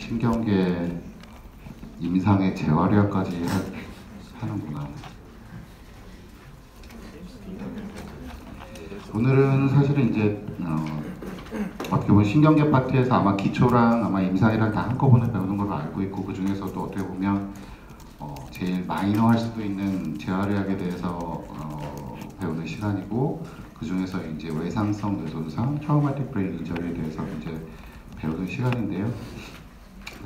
신경계 임상의 재활약까지 하는구나. 오늘은 사실은 이제 어떻게 보면 신경계 파트에서 아마 기초랑 아마 임상이랑 다 한꺼번에 배우는 걸로 알고 있고, 그 중에서도 어떻게 보면 제일 마이너할 수도 있는 재활의학에 대해서 배우는 시간이고, 그 중에서 이제 외상성 뇌손상, 트라우마틱 브레인 인저리에 대해서 이제 배우는 시간인데요.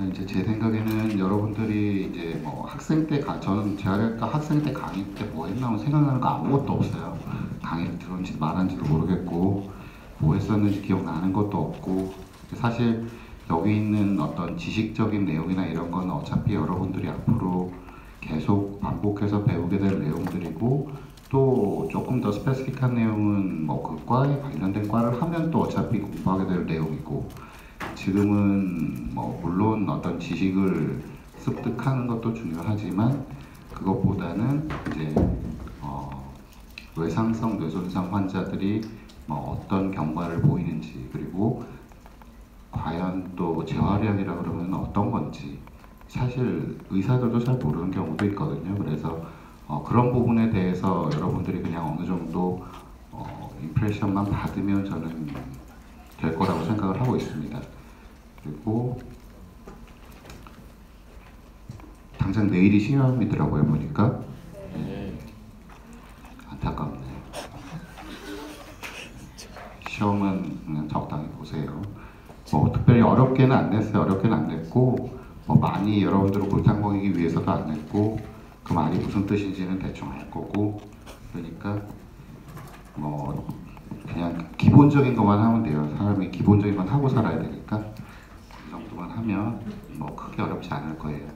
이제 제 생각에는 여러분들이 이제 뭐 학생 때 저는 재활의학과 학생 때 강의 때 뭐 했나 생각나는 거 아무것도 없어요. 강의를 들었는지 말한지도 모르겠고, 뭐 했었는지 기억나는 것도 없고, 사실 여기 있는 어떤 지식적인 내용이나 이런 건 어차피 여러분들이 앞으로 계속 반복해서 배우게 될 내용들이고, 또 조금 더 스페시픽한 내용은 뭐 그 과에 관련된 과를 하면 또 어차피 공부하게 될 내용이고, 지금은 뭐 물론 어떤 지식을 습득하는 것도 중요하지만 그것보다는 이제 외상성 뇌손상 환자들이 뭐 어떤 경과를 보이는지, 그리고 과연 또 재활의학이라 그러면 어떤 건지 사실 의사들도 잘 모르는 경우도 있거든요. 그래서 그런 부분에 대해서 여러분들이 그냥 어느 정도 임프레션만 받으면 저는 될 거라고 생각을 하고 있습니다. 그리고 당장 내일이 시험이더라고요, 보니까. 안타깝네. 시험은 그냥 적당히 보세요. 뭐 특별히 어렵게는 안 냈어요. 어렵게는 안 냈고, 뭐 많이 여러분들을 골탕 먹이기 위해서도 안 냈고, 그 말이 무슨 뜻인지는 대충 알 거고, 그러니까 뭐 그냥 기본적인 것만 하면 돼요. 사람이 기본적인 건 하고 살아야 되니까 이 정도만 하면 뭐 크게 어렵지 않을 거예요.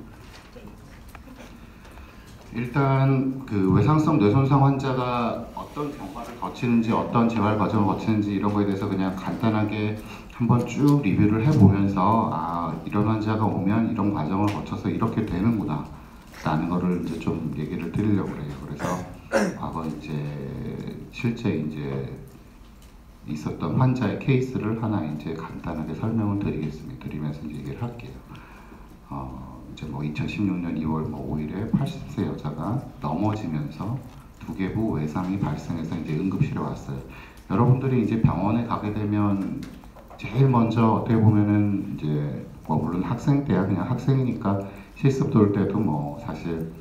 일단 그 외상성 뇌손상 환자가 어떤 경과를 거치는지, 어떤 재활 과정을 거치는지 이런 거에 대해서 그냥 간단하게 한번 쭉 리뷰를 해보면서 이런 환자가 오면 이런 과정을 거쳐서 이렇게 되는구나 라는 거를 이제 좀 얘기를 드리려고 해요. 그래서 과거 이제 실제 이제 있었던 환자의 케이스를 하나 이제 간단하게 설명을 드리면서 이제 얘기를 할게요. 이제 뭐 2016년 2월 뭐 5일에 80세 여자가 넘어지면서 두개부 외상이 발생해서 이제 응급실에 왔어요. 여러분들이 이제 병원에 가게 되면 제일 먼저 어떻게 보면은 이제 뭐 물론 학생 때야 그냥 학생이니까 실습 돌 때도 뭐 사실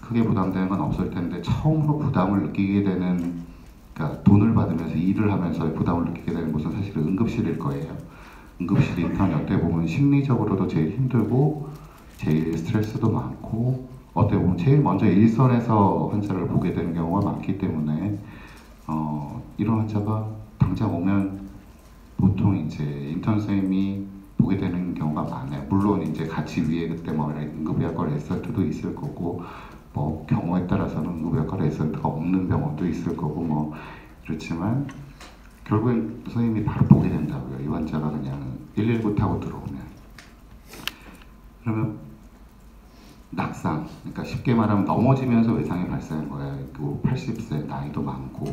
크게 부담되는 건 없을 텐데, 처음으로 부담을 느끼게 되는, 그러니까 돈을 받으면서 일을 하면서 부담을 느끼게 되는 곳은 사실은 응급실일 거예요. 응급실이 일단 어떻게 보면 심리적으로도 제일 힘들고 제일 스트레스도 많고, 어떻게 보면 제일 먼저 일선에서 환자를 보게 되는 경우가 많기 때문에 이런 환자가 당장 오면 보통 이제 인턴 선생님이 보게 되는 경우가 많아요. 물론 이제 같이 위에 그때 뭐 응급의학과 레지던트도 있을 거고, 뭐 경우에 따라서는 응급의학과 레지던트가 없는 병원도 있을 거고 뭐 그렇지만 결국엔 선생님이 바로 보게 된다고요. 이 환자가 그냥 119 타고 들어오면. 그러면 낙상, 그러니까 쉽게 말하면 넘어지면서 외상이 발생한 거예요. 80세, 나이도 많고,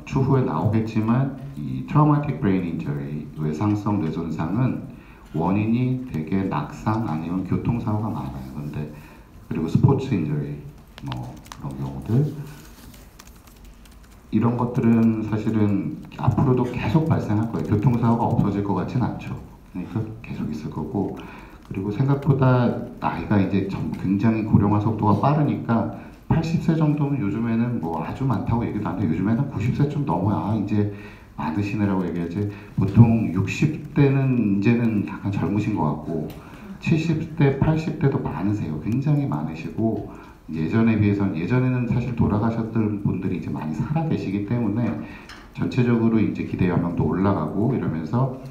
추후에 나오겠지만 이 트라우마틱 브레인 인저리, 외상성 뇌손상은 원인이 되게 낙상 아니면 교통사고가 많아요. 근데 그리고 스포츠 인저리, 뭐 그런 경우들, 이런 것들은 사실은 앞으로도 계속 발생할 거예요. 교통사고가 없어질 것 같진 않죠. 그러니까 계속 있을 거고, 그리고 생각보다 나이가 이제 굉장히 고령화 속도가 빠르니까 80세 정도면 요즘에는 뭐 아주 많다고 얘기도 안 해요. 요즘에는 90세 좀 넘어야 이제 많으시네라고 얘기하지, 보통 60대는 이제는 약간 젊으신 것 같고 70대, 80대도 많으세요. 굉장히 많으시고, 예전에 비해서는, 예전에는 사실 돌아가셨던 분들이 이제 많이 살아 계시기 때문에 전체적으로 이제 기대 연령도 올라가고 이러면서,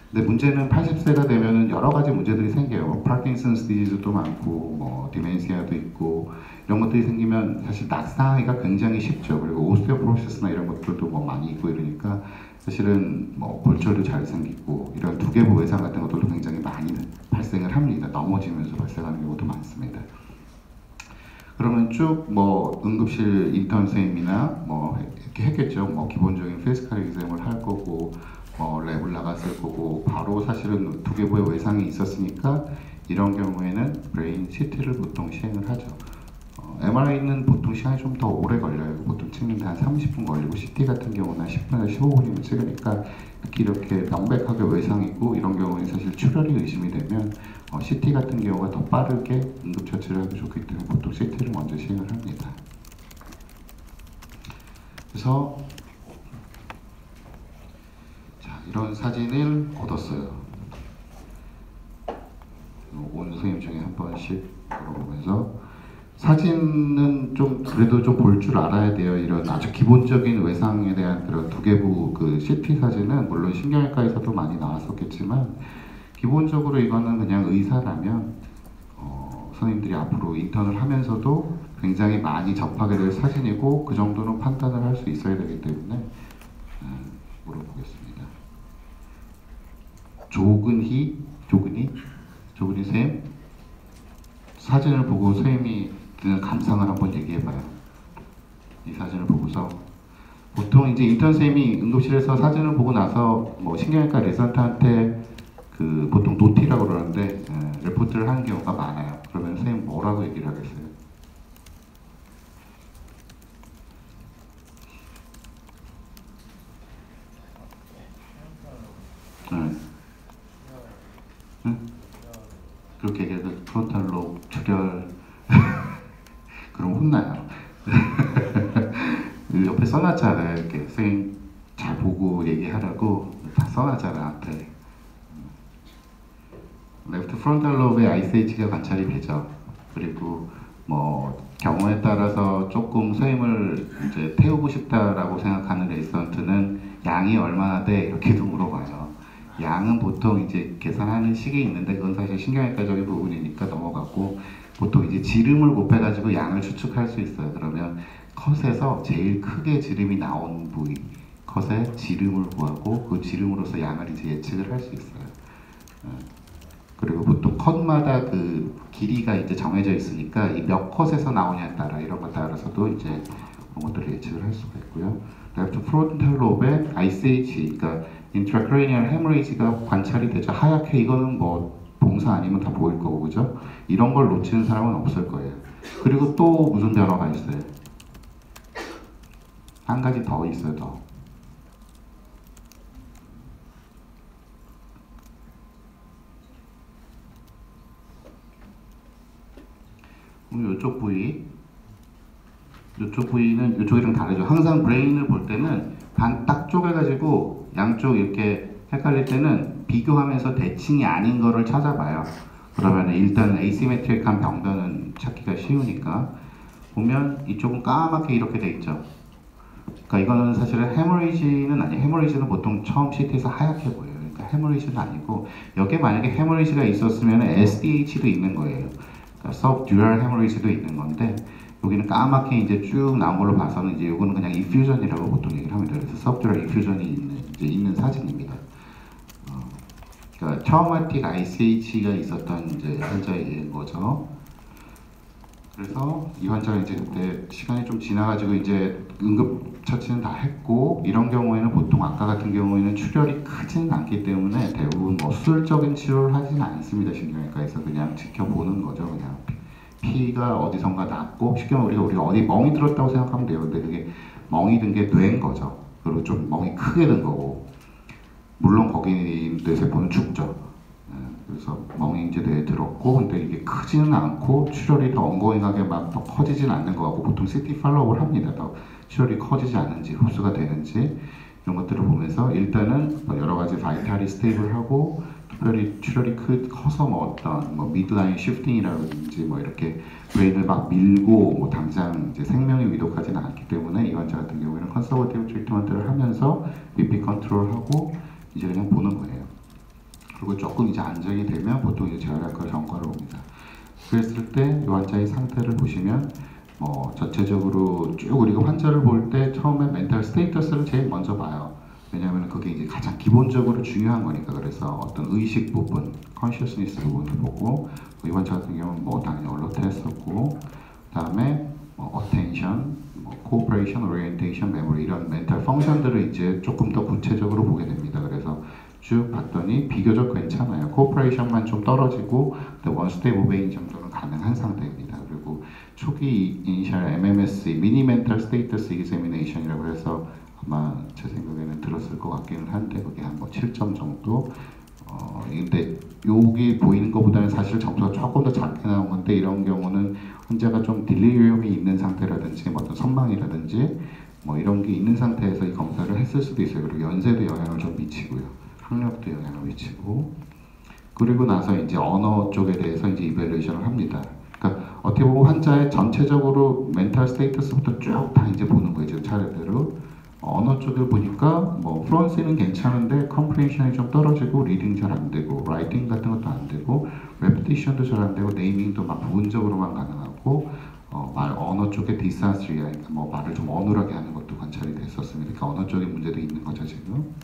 근데 문제는 80세가 되면은 여러 가지 문제들이 생겨요. 뭐 파킨슨스 디지즈도 많고, 뭐 디멘시아도 있고, 이런 것들이 생기면 사실 낙상하기가 굉장히 쉽죠. 그리고 오스테오포로시스나 이런 것들도 뭐 많이 있고 이러니까 사실은 뭐 골절도 잘 생기고, 이런 두개부 외상 같은 것들도 굉장히 많이 발생을 합니다. 넘어지면서 발생하는 경우도 많습니다. 그러면 쭉 뭐 응급실 인턴 선생님이나 뭐 이렇게 했겠죠. 뭐 기본적인 피지컬 exam을 할 거고, 랩을 나갔을 거고 바로 사실은 두개부의 외상이 있었으니까 이런 경우에는 브레인 CT를 보통 시행을 하죠. MRI는 보통 시간이 좀 더 오래 걸려요. 보통 찍는데 한 30분 걸리고 CT 같은 경우는 10분에서 15분이면 찍으니까 특히 이렇게 명백하게 외상이고 이런 경우에 사실 출혈이 의심이 되면 CT 같은 경우가 더 빠르게 응급처치를 하기 좋기 때문에 보통 CT를 먼저 시행을 합니다. 그래서 자, 이런 사진을 얻었어요. 온 선생님 중에 한 번씩 물어보면서 사진은 좀 그래도 좀 볼 줄 알아야 돼요. 이런 아주 기본적인 외상에 대한 그런 두개부 그 CT 사진은 물론 신경외과에서도 많이 나왔었겠지만 기본적으로 이거는 그냥 의사라면 선생님들이 앞으로 인턴을 하면서도 굉장히 많이 접하게 될 사진이고 그 정도는 판단을 할 수 있어야 되기 때문에 물어보겠습니다. 조근희 선생님 사진을 보고 선생님이 드는 감상을 한번 얘기해봐요. 이 사진을 보고서 보통 이제 인턴 선생님이 응급실에서 사진을 보고 나서 뭐 신경외과 레지던트한테 그 보통 노티라고 그러는데 레포트를 하는 경우가 많아요. 그러면 선생님 뭐라고 얘기를 하겠어요? 응? 그렇게 얘기해서 프론탈 로브 출혈 그럼 혼나요. 옆에 써놨잖아요. 이렇게 선생님 잘 보고 얘기하라고 다 써놨잖아 앞에. 레프트 프론탈 로브의 ICH가 관찰이 되죠. 그리고 뭐 경우에 따라서 조금 선생님을 이제 태우고 싶다라고 생각하는 레지던트는 양이 얼마나 돼 이렇게도 물어봐요. 양은 보통 이제 계산하는 식이 있는데 그건 사실 신경외과적인 부분이니까 넘어가고 보통 이제 지름을 곱해가지고 양을 추측할 수 있어요. 그러면 컷에서 제일 크게 지름이 나온 부위 컷의 지름을 구하고 그 지름으로서 양을 이제 예측을 할 수 있어요. 그리고 보통 컷마다 그 길이가 이제 정해져 있으니까 이 몇 컷에서 나오냐에 따라 이런 것 따라서도 이제 그런 것들을 예측을 할 수가 있고요. 레프트 프론탈 로브의 ICH, 그러니까 인트라크레니얼 헤머리지가 관찰이 되죠. 하얗게 이거는 뭐 봉사 아니면 다 보일 거고 그죠? 이런 걸 놓치는 사람은 없을 거예요. 그리고 또 무슨 변화가 있어요? 한 가지 더 있어요. 더. 그럼 이쪽 부위는 이쪽이랑 다르죠. 항상 브레인을 볼 때는 반 딱 쪼개가지고 양쪽 이렇게 헷갈릴 때는 비교하면서 대칭이 아닌 거를 찾아봐요. 그러면 일단 에이시메트릭한 병변은 찾기가 쉬우니까 보면 이쪽은 까맣게 이렇게 돼 있죠. 그러니까 이거는 사실은 헤머리지는 아니에요. 헤머리지는 보통 처음 CT에서 하얗게 보여요. 그러니까 헤머리지는 아니고 여기에 만약에 헤머리지가 있었으면 SDH도 있는 거예요. 그러니까 subdural 헤머리지도 있는 건데 여기는 까맣게 이제 쭉 나온 걸로 봐서는 이제 이거는 그냥 인퓨전이라고 보통 얘기를 합니다. 그래서 subdural 인퓨전이 있는 사진입니다. 그러니까 트라우마틱 ICH가 있었던 이제 환자인 거죠. 그래서 이 환자가 이제 그때 시간이 좀 지나가지고 이제 응급 처치는 다 했고 이런 경우에는 보통 아까 같은 경우에는 출혈이 크지는 않기 때문에 대부분 뭐 수술적인 치료를 하지는 않습니다. 신경외과에서 그냥 지켜보는 거죠. 그냥 피가 어디선가 났고 쉽게 말해서 우리가 어디 멍이 들었다고 생각하면 돼요. 근데 그게 멍이 든 게 뇌인 거죠. 그리고 좀 멍이 크게 든 거고 물론 거기 뇌세포는 죽죠. 그래서 멍이 이제 뇌에 들었고 근데 이게 크지는 않고 출혈이 더 엉거잉하게 막 더 커지지는 않는 거 같고 보통 CT 팔로우를 합니다. 더 출혈이 커지지 않는지 흡수가 되는지 이런 것들을 보면서 일단은 뭐 여러 가지 바이탈이 스테이블하고 특별히 출혈이 커서 뭐 어떤 뭐 미드라인 쉬프팅이라든지 뭐 이렇게 브레인을 막 밀고 뭐 당장 이제 생명의 위독하지는 않기 때문에 이 환자 같은 경우에는 컨서버티브 트리트먼트를 하면서 BP 컨트롤하고 이제 그냥 보는 거예요. 그리고 조금 이제 안정이 되면 보통 이제 재활의학과 전과를 옵니다. 그랬을 때 이 환자의 상태를 보시면 뭐 전체적으로 쭉 우리가 환자를 볼 때 처음에 멘탈 스테이터스를 제일 먼저 봐요. 왜냐하면 그게 이제 가장 기본적으로 중요한 거니까. 그래서 어떤 의식 부분, 컨셔스니스 부분을 보고 이 환자 같은 경우는 뭐 당연히 얼러트 했었고 그다음에 attention, cooperation, orientation, memory 이런 멘탈 펑션들을 이제 조금 더 구체적으로 보게 됩니다. 그래서 쭉 봤더니 비교적 괜찮아요. cooperation만 좀 떨어지고 one step obeying 정도는 가능한 상태입니다. 그리고 초기 initial MMSE, mini mental status examination이라고 해서 아마 제 생각에는 들었을 것 같기는 한데 그게 한 뭐 7점 정도. 근데 여기 보이는 것보다는 사실 점수가 조금 더 작게 나온 건데 이런 경우는 환자가 좀 딜리리움이 있는 상태라든지 뭐 어떤 선망이라든지 뭐 이런 게 있는 상태에서 이 검사를 했을 수도 있어요. 그리고 연세도 영향을 좀 미치고요. 학력도 영향을 미치고 그리고 나서 이제 언어 쪽에 대해서 이제 이밸루에이션을 합니다. 그러니까 어떻게 보면 환자의 전체적으로 멘탈 스테이터스부터 쭉 다 이제 보는 거예요. 지금 차례대로. 언어 쪽을 보니까 뭐 플루언시는 괜찮은데 컴프레hension이 좀 떨어지고 리딩 잘 안 되고 라이팅 같은 것도 안 되고 레피티션도 잘 안 되고 네이밍도 막 부분적으로만 가능하고 말 언어 쪽에 디사스리아 뭐 말을 좀 어눌하게 하는 것도 관찰이 됐었습니다. 그러니까 언어 쪽에 문제도 있는 거죠 지금.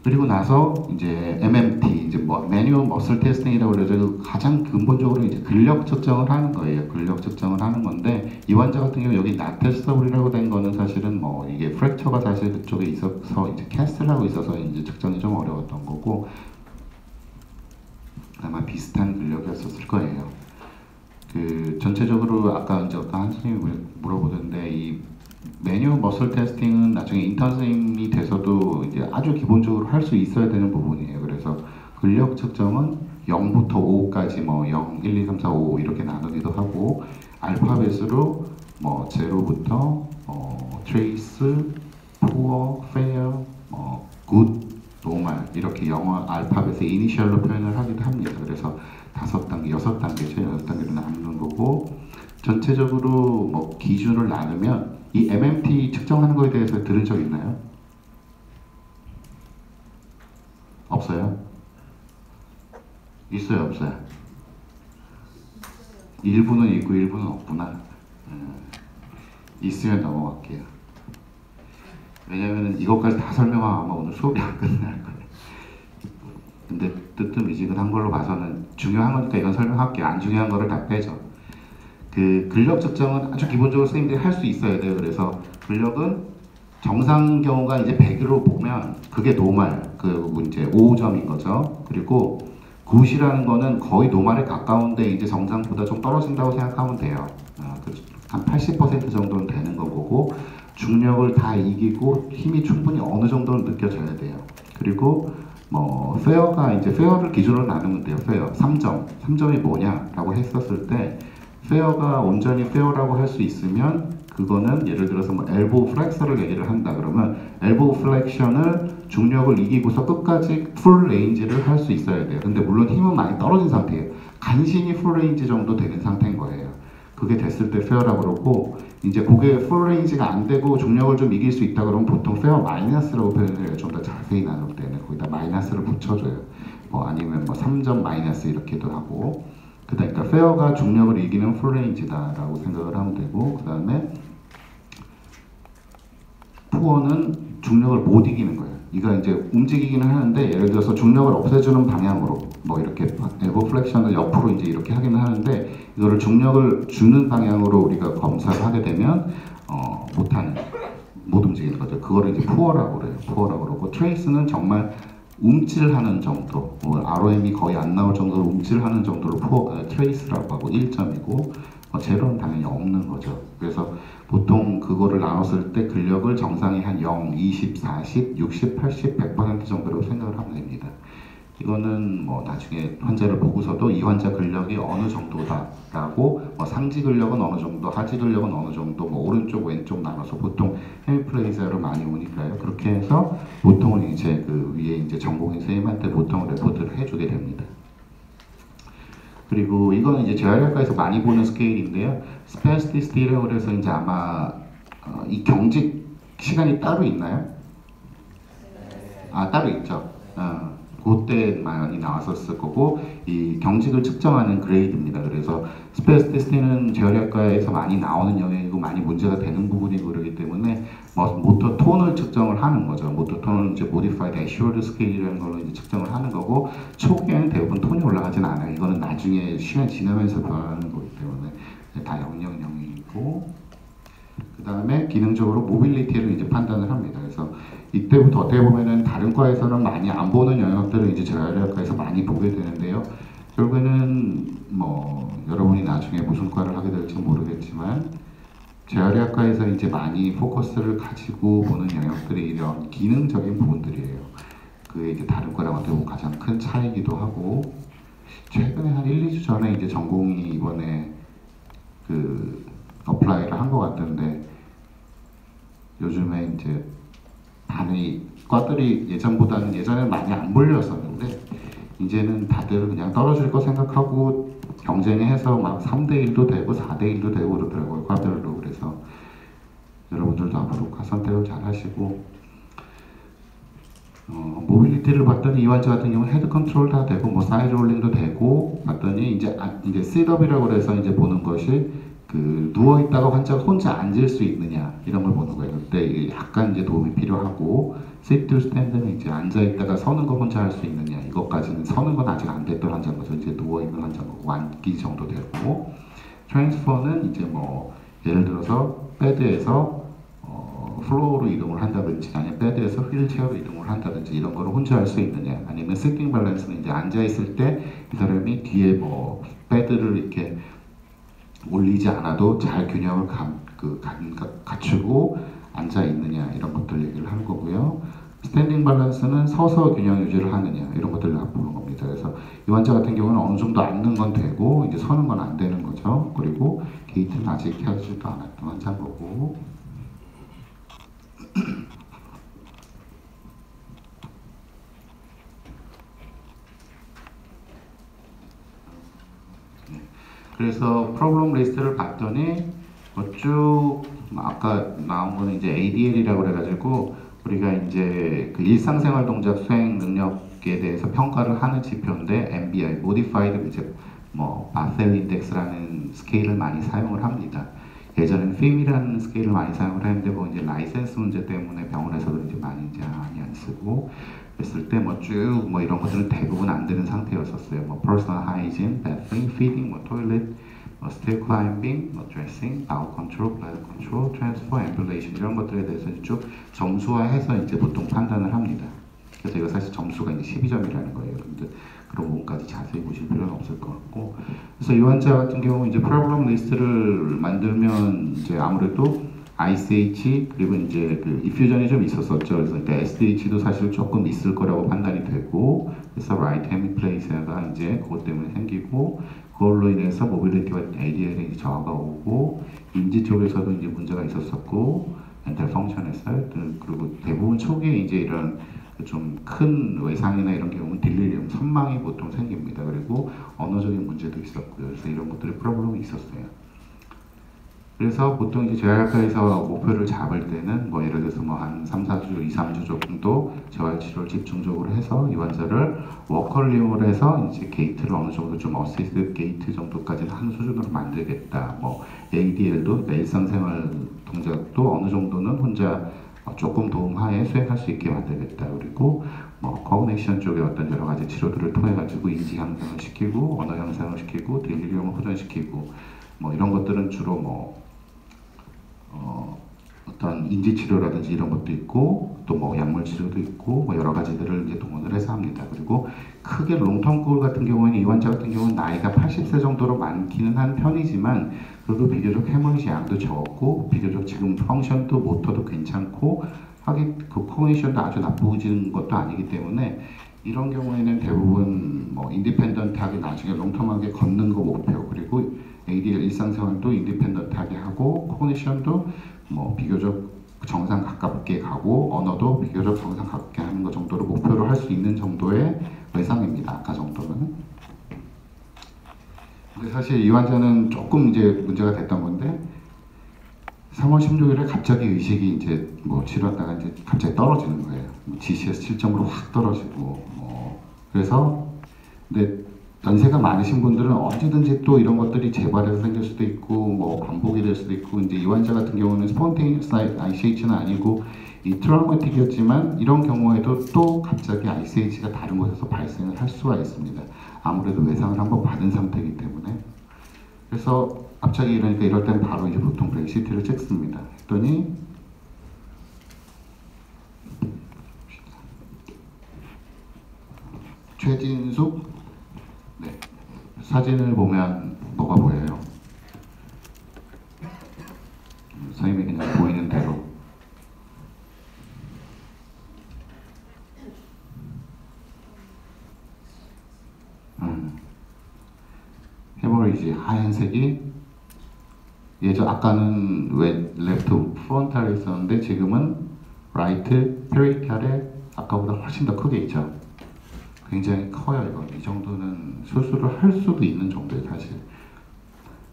그리고 나서 이제 MMT, 이제 뭐 매뉴얼 머슬 테스팅이라고 그러죠. 가장 근본적으로 이제 근력 측정을 하는 거예요. 근력 측정을 하는 건데 이 환자 같은 경우 여기 나테스터블이라고 된 거는 사실은 뭐 이게 프랙처가 사실 그쪽에 있어서 이제 캐스트를 하고 있어서 이제 측정이 좀 어려웠던 거고 아마 비슷한 근력이었을 거예요. 그 전체적으로 아까 이제 한 선생님이 물어보던데 이 매뉴얼 머슬 테스팅은 나중에 인턴 선생님이 돼서도 이제 아주 기본적으로 할 수 있어야 되는 부분이에요. 그래서 근력 측정은 0부터 5까지 뭐 0, 1, 2, 3, 4, 5 이렇게 나누기도 하고 알파벳으로 뭐 0부터 트레이스, 푸어, 페어, 굿, 노말 이렇게 영어 알파벳의 이니셜로 표현을 하기도 합니다. 그래서 5단계, 6단계죠. 6단계로 나누는 거고 전체적으로 뭐 기준을 나누면 이 MMT 측정하는 거에 대해서 들은 적 있나요? 없어요? 있어요, 없어요? 일부는 있고 일부는 없구나. 있으면 넘어갈게요. 왜냐면 이것까지 다 설명하면 아마 오늘 수업이 안 끝날 거예요. 근데 뜨뜻미지근한 걸로 봐서는 중요한 거니까 이건 설명할게요. 안 중요한 거를 다 빼죠. 그 근력 측정은 아주 기본적으로 선생님들이 할 수 있어야 돼요. 그래서 근력은 정상 경우가 이제 100으로 보면 그게 노말, 그 이제 5점인 거죠. 그리고 굿이라는 거는 거의 노말에 가까운데 이제 정상보다 좀 떨어진다고 생각하면 돼요. 한 80% 정도는 되는 거고 중력을 다 이기고 힘이 충분히 어느 정도는 느껴져야 돼요. 그리고 뭐 페어가 이제 페어를 기준으로 나누면 돼요. 페어 3점, 3점이 뭐냐라고 했었을 때 페어가 온전히 페어라고 할 수 있으면 그거는 예를 들어서 뭐 엘보우 플렉서를 얘기를 한다 그러면 엘보우 플렉션을 중력을 이기고서 끝까지 풀 레인지를 할 수 있어야 돼요. 근데 물론 힘은 많이 떨어진 상태예요. 간신히 풀 레인지 정도 되는 상태인 거예요. 그게 됐을 때 페어라고 그러고 이제 그게 풀 레인지가 안 되고 중력을 좀 이길 수 있다 그러면 보통 페어 마이너스라고 표현을 해요. 좀 더 자세히 나눌 때는 거기다 마이너스를 붙여줘요. 뭐 아니면 뭐 3점 마이너스 이렇게도 하고 그러니까 페어가 중력을 이기는 풀레인지다라고 생각을 하면 되고 그 다음에 푸어는 중력을 못 이기는 거예요. 이가 이제 움직이기는 하는데 예를 들어서 중력을 없애주는 방향으로 뭐 이렇게 엘보 플렉션을 옆으로 이제 이렇게 하기는 하는데 이거를 중력을 주는 방향으로 우리가 검사를 하게 되면 못 움직이는 거죠. 그거를 이제 푸어라고 그래요. 푸어라고 그러고 트레이스는 정말 움찔하는 정도, ROM이 거의 안 나올 정도로 움찔하는 정도로 트레이스라고 하고 1점이고 제로는 당연히 없는 거죠. 그래서 보통 그거를 나눴을 때 근력을 정상이 한 0, 20, 40, 60, 80, 100% 정도로 생각을 하면 됩니다. 이거는 뭐 나중에 환자를 보고서도 이 환자 근력이 어느 정도다라고 상지 근력은 어느 정도, 하지 근력은 어느 정도, 뭐 오른쪽 왼쪽 나눠서 보통 헤미플레이저로 많이 오니까요. 그렇게 해서 보통은 이제 그 위에 이제 전공의 선생님한테 보통 레포트를 해주게 됩니다. 그리고 이거는 이제 재활의학과에서 많이 보는 스케일인데요. 스페시티스티라고 해서 이제 아마 이 경직 시간이 따로 있나요? 아 따로 있죠. 그때 많이 나왔었을 거고 이 경직을 측정하는 그레이드입니다. 그래서 스페이스 테스트는 재활의학과에서 많이 나오는 영역이고 많이 문제가 되는 부분이고 그러기 때문에 모터 톤을 측정을 하는 거죠. 모터 톤은 이제 Modified Assured Scale이라는 걸로 이제 측정을 하는 거고 초기에는 대부분 톤이 올라가진 않아요. 이거는 나중에 시간 지나면서 변하는 거기 때문에 다 000이고 그 다음에 기능적으로 모빌리티를 이제 판단을 합니다. 그래서 이때부터 어떻게 보면은 다른 과에서는 많이 안 보는 영역들을 이제 재활의학과에서 많이 보게 되는데요. 결국에는 뭐 여러분이 나중에 무슨 과를 하게 될지 모르겠지만 재활의학과에서 이제 많이 포커스를 가지고 보는 영역들이 이런 기능적인 부분들이에요. 그게 이제 다른 과랑 어떻게 보면 가장 큰 차이기도 하고 최근에 한 1, 2주 전에 이제 전공이 이번에 그 어플라이를 한 것 같은데 요즘에 이제 많이 과들이 예전보다는 예전에는 많이 안 몰렸었는데 이제는 다들 그냥 떨어질 거 생각하고 경쟁해서 막 3대1도 되고 4대1도 되고 그러더라고요 과별로. 그래서 여러분들도 앞으로 과 선택을 잘 하시고 모빌리티를 봤더니 이 환자 같은 경우는 헤드 컨트롤 다 되고 뭐 사이드 롤링도 되고 봤더니 이제 셋업이라고 해서 이제 보는 것이 그 누워 있다가 환자가 혼자 앉을 수 있느냐 이런 걸 보는 거예요. 그때 약간 이제 도움이 필요하고 sit to stand는 이제 앉아 있다가 서는 거 혼자 할 수 있느냐 이것까지는 서는 건 아직 안 됐던 환자인 거죠. 이제 누워 있는 환자인 거고 앉기 정도 되고 트랜스퍼는 이제 뭐 예를 들어서 베드에서 플로어로 이동을 한다든지 아니면 베드에서 휠체어로 이동을 한다든지 이런 거를 혼자 할 수 있느냐 아니면 시팅 밸런스는 이제 앉아 있을 때 이 사람이 뒤에 뭐 베드를 이렇게 올리지 않아도 잘 균형을 갖추고 앉아 있느냐 이런 것들 얘기를 하는 거고요. 스탠딩 밸런스는 서서 균형 유지를 하느냐 이런 것들을 보는 겁니다. 그래서 이 환자 같은 경우는 어느 정도 앉는 건 되고 이제 서는 건 안 되는 거죠. 그리고 게이트는 아직 켜지지도 않았던 환자인 거고 그래서 프로블럼 리스트를 봤더니 쭉 아까 나온 거는 이제 ADL이라고 그래가지고 우리가 이제 그 일상생활 동작 수행 능력에 대해서 평가를 하는 지표인데 MBI, Modified 이제 뭐 바셀 인덱스라는 스케일을 많이 사용을 합니다. 예전에는 FIM이라는 스케일을 많이 사용을 했는데 뭐 이제 라이센스 문제 때문에 병원에서도 이제 많이 안 쓰고 했을 때 뭐 쭉 뭐 이런 것들은 대부분 안 되는 상태였었어요. 뭐 personal hygiene, bathing, feeding, 뭐 toilet, 뭐 stair climbing, 뭐 dressing, bowel control, bladder control, transfer, ambulation 이런 것들에 대해서 쭉 점수화해서 이제 보통 판단을 합니다. 그래서 이거 사실 점수가 이제 12점이라는 거예요. 근데 그런 부분까지 자세히 보실 필요는 없을 것 같고 그래서 이 환자 같은 경우 이제 프로블럼 리스트를 만들면 이제 아무래도 ICH 그리고 이제 그 이퓨전이 좀 있었었죠. 그래서 SDH도 사실 조금 있을 거라고 판단이 되고 그래서 right hemiplace가 이제 그것 때문에 생기고 그걸로 인해서 모빌리티와 ADL에 저하가 오고 인지 쪽에서도 이제 문제가 있었었고 멘탈 펑션에서 그리고 대부분 초기에 이제 이런 좀 큰 외상이나 이런 경우는 딜리리움, 선망이 보통 생깁니다. 그리고 언어적인 문제도 있었고요. 그래서 이런 것들이 프로블럼이 있었어요. 그래서 보통 이제 재활학과에서 목표를 잡을 때는 뭐 예를 들어서 뭐 한 3, 4주, 2, 3주 정도 재활치료를 집중적으로 해서 이 환자를 워커를 이용을 해서 이제 게이트를 어느 정도 좀 어시스트 게이트 정도까지는 한 수준으로 만들겠다. 뭐 ADL도 일상생활 동작도 어느 정도는 혼자 조금 도움하에 수행할 수 있게 만들겠다. 그리고 뭐 커그니션 쪽에 어떤 여러 가지 치료들을 통해 가지고 인지 향상을 시키고 언어 향상을 시키고 딜리리움을 호전시키고 뭐 이런 것들은 주로 뭐 어떤 인지 치료라든지 이런 것도 있고 또 뭐 약물 치료도 있고 뭐 여러 가지들을 이제 동원을 해서 합니다. 그리고 크게 롱텀 골 같은 경우에는 이 환자 같은 경우는 나이가 80세 정도로 많기는 한 편이지만 그래도 비교적 해머리지 양도 적고 비교적 지금 펑션도 모터도 괜찮고 하긴 그 코그니션도 아주 나쁘진 것도 아니기 때문에 이런 경우에는 대부분 뭐 인디펜던트하게 나중에 롱텀하게 걷는 거 목표 그리고 ADL 일상생활도 인디펜던트하게 하고 코그니션도 뭐 비교적 정상 가깝게 가고 언어도 비교적 정상 가깝게 하는 것 정도로 목표로 할 수 있는 정도의 외상입니다. 아까 정도는. 근데 사실 이 환자는 조금 이제 문제가 됐던 건데 3월 16일에 갑자기 의식이 이제 뭐 치료하다가 이제 갑자기 떨어지는 거예요. GCS 7점으로 확 떨어지고 그래서 근데 연세가 많으신 분들은 언제든지 또 이런 것들이 재발해서 생길 수도 있고 뭐 반복이 될 수도 있고 이제 이 환자 같은 경우는 스폰테니어스 ICH는 아니고 이 트라우마틱이었지만 이런 경우에도 또 갑자기 ICH가 다른 곳에서 발생을 할 수가 있습니다. 아무래도 외상을 한번 받은 상태이기 때문에 그래서 갑자기 이러니까 이럴 때는 바로 이제 보통 브레인 CT를 찍습니다. 했더니 최진숙 네. 사진을 보면 뭐가 보여요? 선생님이 그냥 보이는 대로 헤모리지 하얀색이 예전 아까는 레프트 프론탈에 있었는데 지금은 라이트 페리탈에 아까보다 훨씬 더 크게 있죠. 굉장히 커요. 이거 이 정도는 수술을 할 수도 있는 정도예요. 사실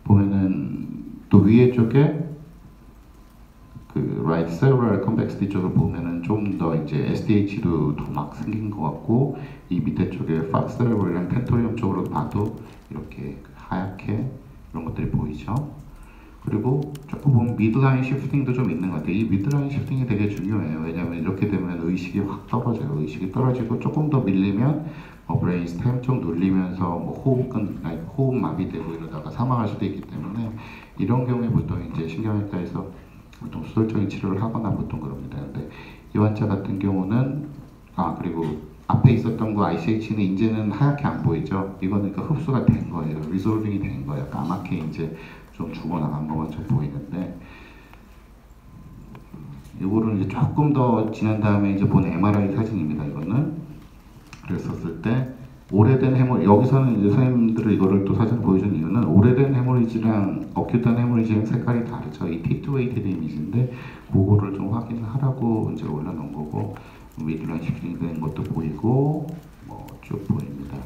보면은 또 위에 쪽에 그 right cerebral convexity 쪽을 보면은 좀 더 이제 SDH도 더 막 생긴 것 같고 이 밑에 쪽에 fox cerebral이랑 펜토리움 쪽으로 봐도 이렇게 하얗게 이런 것들이 보이죠. 그리고 조금 보면 미드라인 시프팅도 좀 있는 것 같아요. 이 미드라인 시프팅이 되게 중요해요. 왜냐하면 이렇게 되면 의식이 확 떨어져요. 의식이 떨어지고 조금 더 밀리면 브레인 스템 쪽 눌리면서 뭐 호흡 마비되고 이러다가 사망할 수도 있기 때문에 이런 경우에 보통 이제 신경외과에서 보통 수술적인 치료를 하거나 보통 그럽니다. 근데 이 환자 같은 경우는 그리고 앞에 있었던 거 ICH는 이제는 하얗게 안 보이죠. 이거는 그러니까 흡수가 된 거예요. 리솔빙이 된 거예요. 까맣게 이제 좀 죽어나간 것처럼 보이는데 이거를 이제 조금 더 지난 다음에 이제 본 MRI 사진입니다. 이거는 그랬었을 때 오래된 여기서는 이제 선생님들을 이거를 또 사진 보여준 이유는 오래된 헤모리지랑 어큐트한 헤모리지랑 색깔이 다르죠. 이 T2-weighted 이미지인데 그거를 좀 확인을 하라고 이제 올려놓은 거고 미드라인 시프팅 된 것도 보이고 뭐 쭉 보입니다.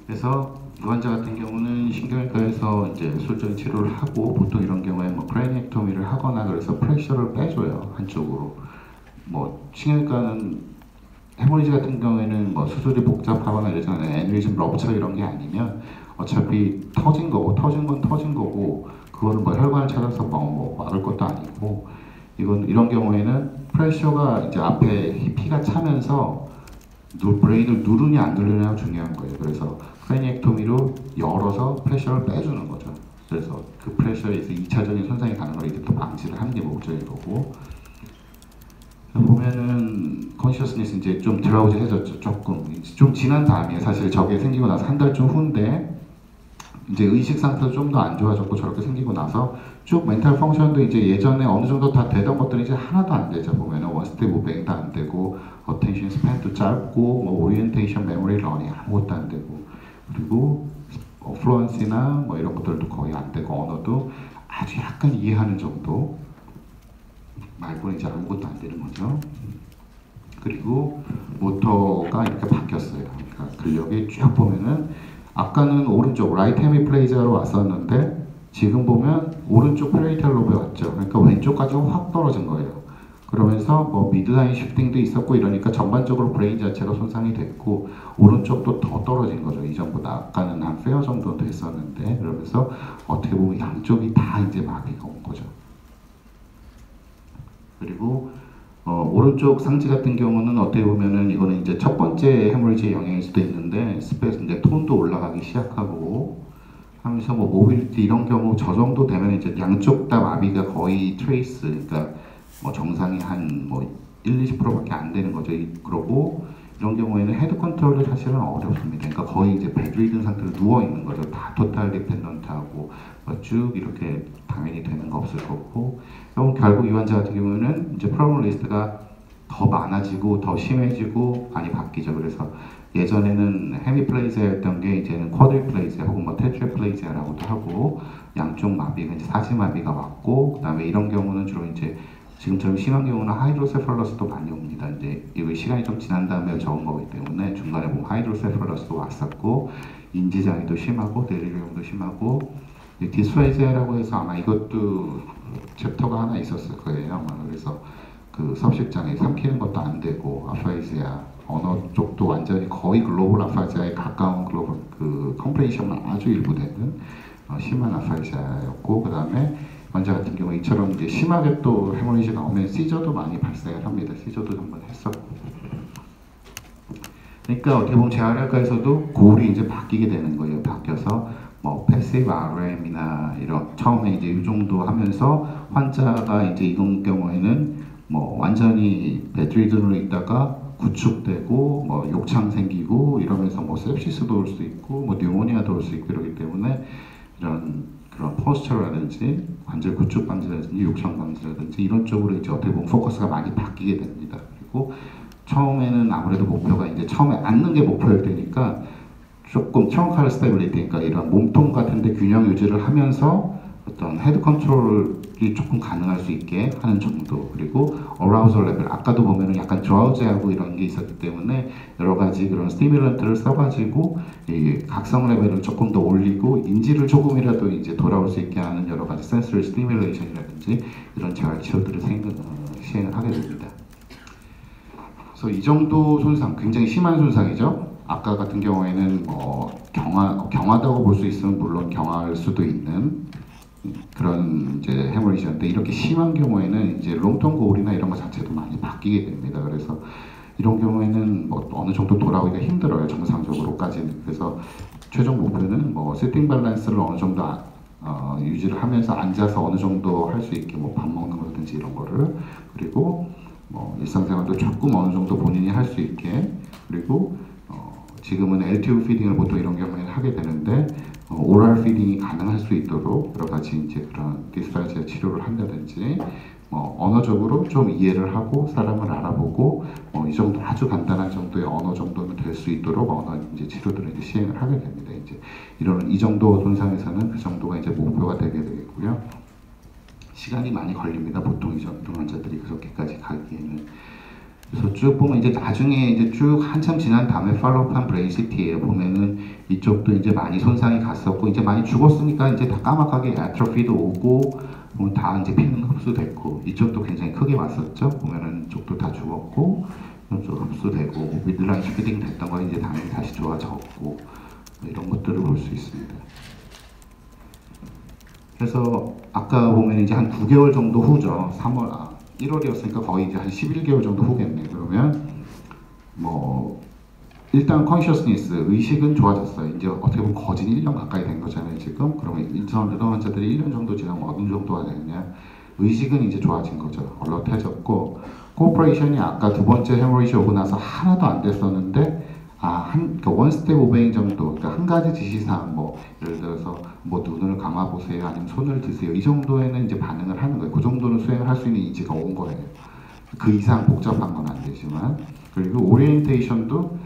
그래서 이 환자 같은 경우는 신경외과에서 이제 수술적인 치료를 하고 보통 이런 경우에 뭐 크레니액토미를 하거나 그래서 프레셔를 빼줘요 한쪽으로. 뭐 신경외과는 헤모리지 같은 경우에는 뭐 수술이 복잡하거나 이러잖아요. 애니리즘 럽처 이런 게 아니면 어차피 터진 건 터진 거고 그거를 뭐 혈관을 찾아서 뭐 막을 것도 아니고 이런 경우에는 프레셔가 이제 앞에 피가 차면서 브레인을 누르냐 안 누르냐가 중요한 거예요. 그래서 크레니액토미로 열어서 프레셔를 빼주는 거죠. 그래서 그 프레셔에서 2차적인 손상이 가는 걸 이제 또 방지를 하는 게 목적인 거고 보면은 컨시어스니스 이제 좀 드라우지해졌죠. 조금 좀 지난 다음에 사실 저게 생기고 나서 한 달쯤 후인데 이제 의식 상태도 좀 더 안 좋아졌고 저렇게 생기고 나서 쭉 멘탈 펑션도 이제 예전에 어느 정도 다 되던 것들이 이제 하나도 안 되죠. 보면은 원스텝 무빙도 안 되고 어텐션 스팬도 짧고 뭐 오리엔테이션 메모리 러닝 아무것도 안 되고 그리고 플루언시나 뭐 이런 것들도 거의 안 되고 언어도 아주 약간 이해하는 정도 말고는 이제 아무것도 안 되는 거죠. 그리고 모터가 이렇게 바뀌었어요. 그러니까 근력이 쭉 보면은 아까는 오른쪽 라이트 헤미플레이지아로 왔었는데 지금 보면 오른쪽 페리탈 로브에 왔죠. 그러니까 왼쪽까지 확 떨어진 거예요. 그러면서 뭐 미드라인 시프팅도 있었고 이러니까 전반적으로 브레인 자체가 손상이 됐고 오른쪽도 더 떨어진 거죠. 이전보다 아까는 한 페어 정도 됐었는데 그러면서 어떻게 보면 양쪽이 다 이제 마비가 온 거죠. 그리고 오른쪽 상지 같은 경우는 어떻게 보면은 이거는 이제 첫 번째 헤모리지의 영향일 수도 있는데 스페이스 이제 톤도 올라가기 시작하고 하면서 뭐 모빌리티 이런 경우 저 정도 되면 이제 양쪽 다 마비가 거의 트레이스 그러니까 뭐 정상이 한 뭐 1-20%밖에 안 되는 거죠. 그러고 이런 경우에는 헤드 컨트롤도 사실은 어렵습니다. 그러니까 거의 이제 베드리든 상태로 누워 있는 거죠. 다 토탈 디펜던트하고 쭉 이렇게 당연히 되는 거 없을 거고 결국 이 환자 같은 경우는 이제 프로블럼 리스트가 더 많아지고 더 심해지고 많이 바뀌죠. 그래서 예전에는 헤미플레이지아였던 게 이제는 쿼드리플레이지아 혹은 뭐 테트라플레이지아라고도 하고 양쪽 마비가 이제 사지마비가 왔고 그다음에 이런 경우는 주로 이제 지금처럼 심한 경우는 하이드로세팔러스도 많이 옵니다. 이제 이거 시간이 좀 지난 다음에 적은 거기 때문에 중간에 보면 하이드로세팔러스도 왔었고 인지장애도 심하고 델리리움도 심하고 디스페이지아라고 해서 아마 이것도 챕터가 하나 있었을 거예요. 아마 그래서 그 섭식장애 삼키는 것도 안 되고 아파이지아 언어 쪽도 완전히 거의 글로벌 아파지아에 가까운 글로벌 그 컴플레이션만 아주 일부 되는 심한 아파지아였고, 그 다음에 환자 같은 경우 이처럼 이제 심하게 또 헤모리지가 오면 시저도 많이 발생을 합니다. 시저도 한번 했었고. 그러니까 어떻게 보면 재활학과에서도 고울이 이제 바뀌게 되는 거예요. 바뀌어서 뭐 패시브 RM이나 이런 처음에 이제 이 정도 하면서 환자가 이제 이런 경우에는 뭐 완전히 베드리든으로 있다가 구축되고 뭐 욕창 생기고 이러면서 뭐 sepsis도 올 수 있고 뭐 뉴모니아도 올 수 있고 이러기 때문에 이런 그런 포스처라든지 관절 구축 방지라든지 욕창 방지라든지 이런 쪽으로 이제 어떻게 보면 포커스가 많이 바뀌게 됩니다. 그리고 처음에는 아무래도 목표가 이제 처음에 앉는 게 목표일 때니까 조금 트렁칼 스테빌리티, 그러니까 이런 몸통 같은데 균형 유지를 하면서 어떤 헤드 컨트롤이 조금 가능할 수 있게 하는 정도, 그리고 어라우절 레벨, 아까도 보면은 약간 드라우지하고 이런 게 있었기 때문에 여러 가지 그런 스티뮬런트를 써가지고 이 각성 레벨을 조금 더 올리고 인지를 조금이라도 이제 돌아올 수 있게 하는 여러 가지 센서리 스티뮬레이션이라든지 이런 재활 치료들을 시행을 하게 됩니다. 그래서 이 정도 손상, 굉장히 심한 손상이죠. 아까 같은 경우에는 뭐 경화다고 볼 수 있으면 물론 경화할 수도 있는 그런 이제 헤모리지인데, 이렇게 심한 경우에는 이제 롱텀 고울이나 이런 것 자체도 많이 바뀌게 됩니다. 그래서 이런 경우에는 뭐 어느 정도 돌아오기가 힘들어요, 정상적으로까지는. 그래서 최종 목표는 뭐 세팅 밸런스를 어느 정도 유지를 하면서 앉아서 어느 정도 할 수 있게 뭐 밥 먹는 거라든지 이런 거를, 그리고 뭐 일상생활도 조금 어느 정도 본인이 할 수 있게, 그리고 지금은 LTU 피딩을 보통 이런 경우에는 하게 되는데 오랄 피딩이 가능할 수 있도록 여러 가지 이제 그런 디스파지아 치료를 한다든지 언어적으로 좀 이해를 하고 사람을 알아보고 이 정도 아주 간단한 정도의 언어 정도는 될 수 있도록 언어 이제 치료들을 이제 시행을 하게 됩니다. 이제 이 정도 손상에서는 그 정도가 이제 목표가 되게 되겠고요. 시간이 많이 걸립니다. 보통 이 정도 환자들이 그렇게까지 가기에는. 그래서 쭉 보면 이제 나중에 이제 쭉 한참 지난 다음에 팔로우판 브레인 CT에 보면은 이쪽도 이제 많이 손상이 갔었고 이제 많이 죽었으니까 이제 다 까맣게 아트로피도 오고 다 이제 피는 흡수됐고, 이쪽도 굉장히 크게 왔었죠. 보면은 이쪽도 다 죽었고 이쪽 흡수되고 미들라인 피딩 됐던 거 이제 당연히 다시 좋아졌고 이런 것들을 볼 수 있습니다. 그래서 아까 보면 이제 한 9개월 정도 후죠. 1월이었으니까 거의 이제 한 11개월 정도 후겠네. 그러면 뭐 일단 컨셔스니스, 의식은 좋아졌어요. 이제 어떻게 보면 거진 1년 가까이 된 거잖아요, 지금. 그러면 이런 환자들이 1년 정도 지나면 어느 정도가 되느냐. 의식은 이제 좋아진 거죠. 얼럿해졌고, 코퍼레이션이 아까 두 번째 헤모리지 오고 나서 하나도 안 됐었는데, 그러니까 원스텝 오베잉 정도, 그러니까 한 가지 지시사항, 뭐 예를 들어서 뭐 눈을 감아보세요, 아니면 손을 드세요, 이 정도에는 이제 반응을 하는 거예요. 그 정도는 수행을 할 수 있는 인지가 온 거예요. 그 이상 복잡한 건 안 되지만. 그리고 오리엔테이션도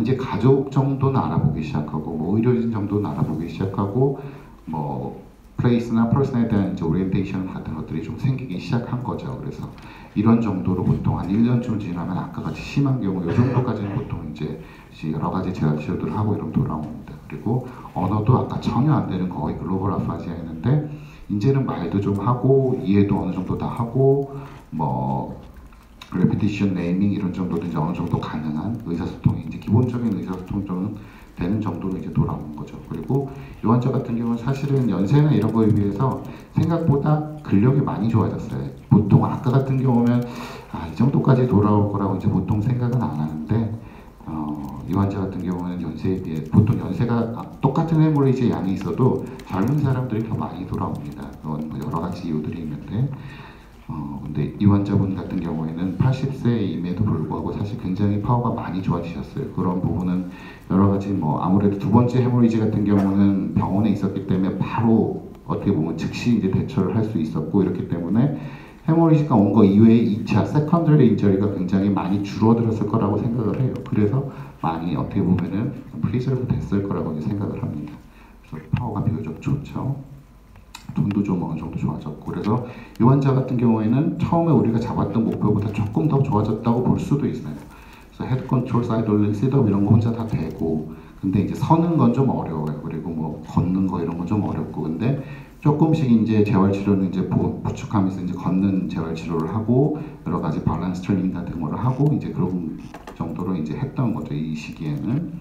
이제 가족 정도는 알아보기 시작하고, 뭐 의료진 정도는 알아보기 시작하고, 뭐 플레이스나 퍼슨에 대한 이제 오리엔테이션 같은 것들이 좀 생기기 시작한 거죠. 그래서 이런 정도로 보통 한 1년쯤 지나면 아까 같이 심한 경우 이 정도까지는 보통 이제 여러 가지 재활 치료들을 하고 이러면 돌아옵니다. 그리고 언어도 아까 전혀 안 되는 거의 글로벌 아파지아였는데 이제는 말도 좀 하고 이해도 어느 정도 다 하고 뭐 레피티션 네이밍 이런 정도도 이제 어느 정도 가능한 의사소통이 이제 기본적인 의사소통 좀 되는 정도로 이제 돌아오는 거죠. 그리고 이 환자 같은 경우는 사실은 연세나 이런 거에 비해서 생각보다 근력이 많이 좋아졌어요. 보통 아까 같은 경우면 이 정도까지 돌아올 거라고 이제 보통 생각은 안 하는데 이 환자 같은 경우는 연세에 비해 보통 연세가 똑같은 헤모리지 양이 있어도 젊은 사람들이 더 많이 돌아옵니다. 그건 뭐 여러 가지 이유들이 있는데 근데 이 환자분 같은 경우에는 80세임에도 불구하고 사실 굉장히 파워가 많이 좋아지셨어요. 그런 부분은 여러 가지 뭐 아무래도 두 번째 헤모리지 같은 경우는 병원에 있었기 때문에 바로 어떻게 보면 즉시 이제 대처를 할 수 있었고 이렇기 때문에 헤모리지가 온 거 이외에 2차 세컨더리 인저리가 굉장히 많이 줄어들었을 거라고 생각을 해요. 그래서 많이 어떻게 보면은 프리저브 됐을 거라고 이제 생각을 합니다. 그래서 파워가 비교적 좋죠. 돈도 좀 어느 정도 좋아졌고, 그래서 이 환자 같은 경우에는 처음에 우리가 잡았던 목표보다 조금 더 좋아졌다고 볼 수도 있어요. 그래서 헤드 컨트롤, 사이드 셋업 이런 거 혼자 다 되고, 근데 이제 서는 건 좀 어려워요. 그리고 뭐 걷는 거 이런 건 좀 어렵고, 근데 조금씩 이제 재활 치료는 이제 부축하면서 이제 걷는 재활 치료를 하고 여러 가지 밸런스 트레이닝 같은 거를 하고 이제 그런 정도로 이제 했던 거죠, 이 시기에는.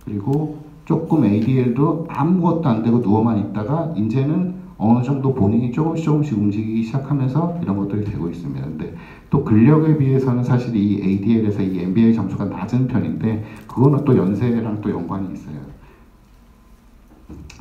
그리고 조금 ADL도 아무것도 안 되고 누워만 있다가 이제는 어느 정도 본인이 조금씩 움직이기 시작하면서 이런 것들이 되고 있습니다. 근데 또 근력에 비해서는 사실 이 ADL에서 이 NBA 점수가 낮은 편인데 그거는 또 연세랑 또 연관이 있어요.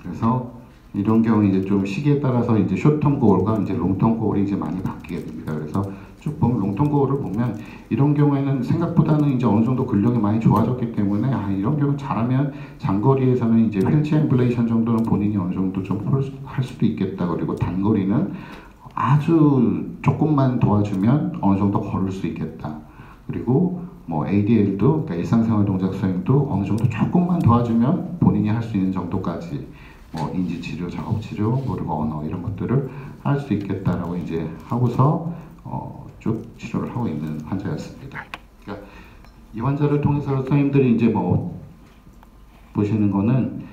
그래서 이런 경우 이제 좀 시기에 따라서 이제 숏텀 고울과 이제 롱텀 고울이 이제 많이 바뀌게 됩니다. 그래서 쭉 보면 롱텀 고울을 보면 이런 경우에는 생각보다는 이제 어느 정도 근력이 많이 좋아졌기 때문에 이런 경우 잘하면 장거리에서는 이제 휠체어 인플레이션 정도는 본인이 어느 정도 좀 할 수도 있겠다. 그리고 단거리는 아주 조금만 도와주면 어느 정도 걸을 수 있겠다. 그리고 뭐 ADL도 그러니까 일상생활 동작 수행도 어느 정도 조금만 도와주면 본인이 할 수 있는 정도까지 뭐 인지치료, 작업치료, 그리고 언어 이런 것들을 할 수 있겠다라고 이제 하고서 쭉 치료를 하고 있는 환자였습니다. 그러니까 이 환자를 통해서 선생님들이 이제 뭐 보시는 거는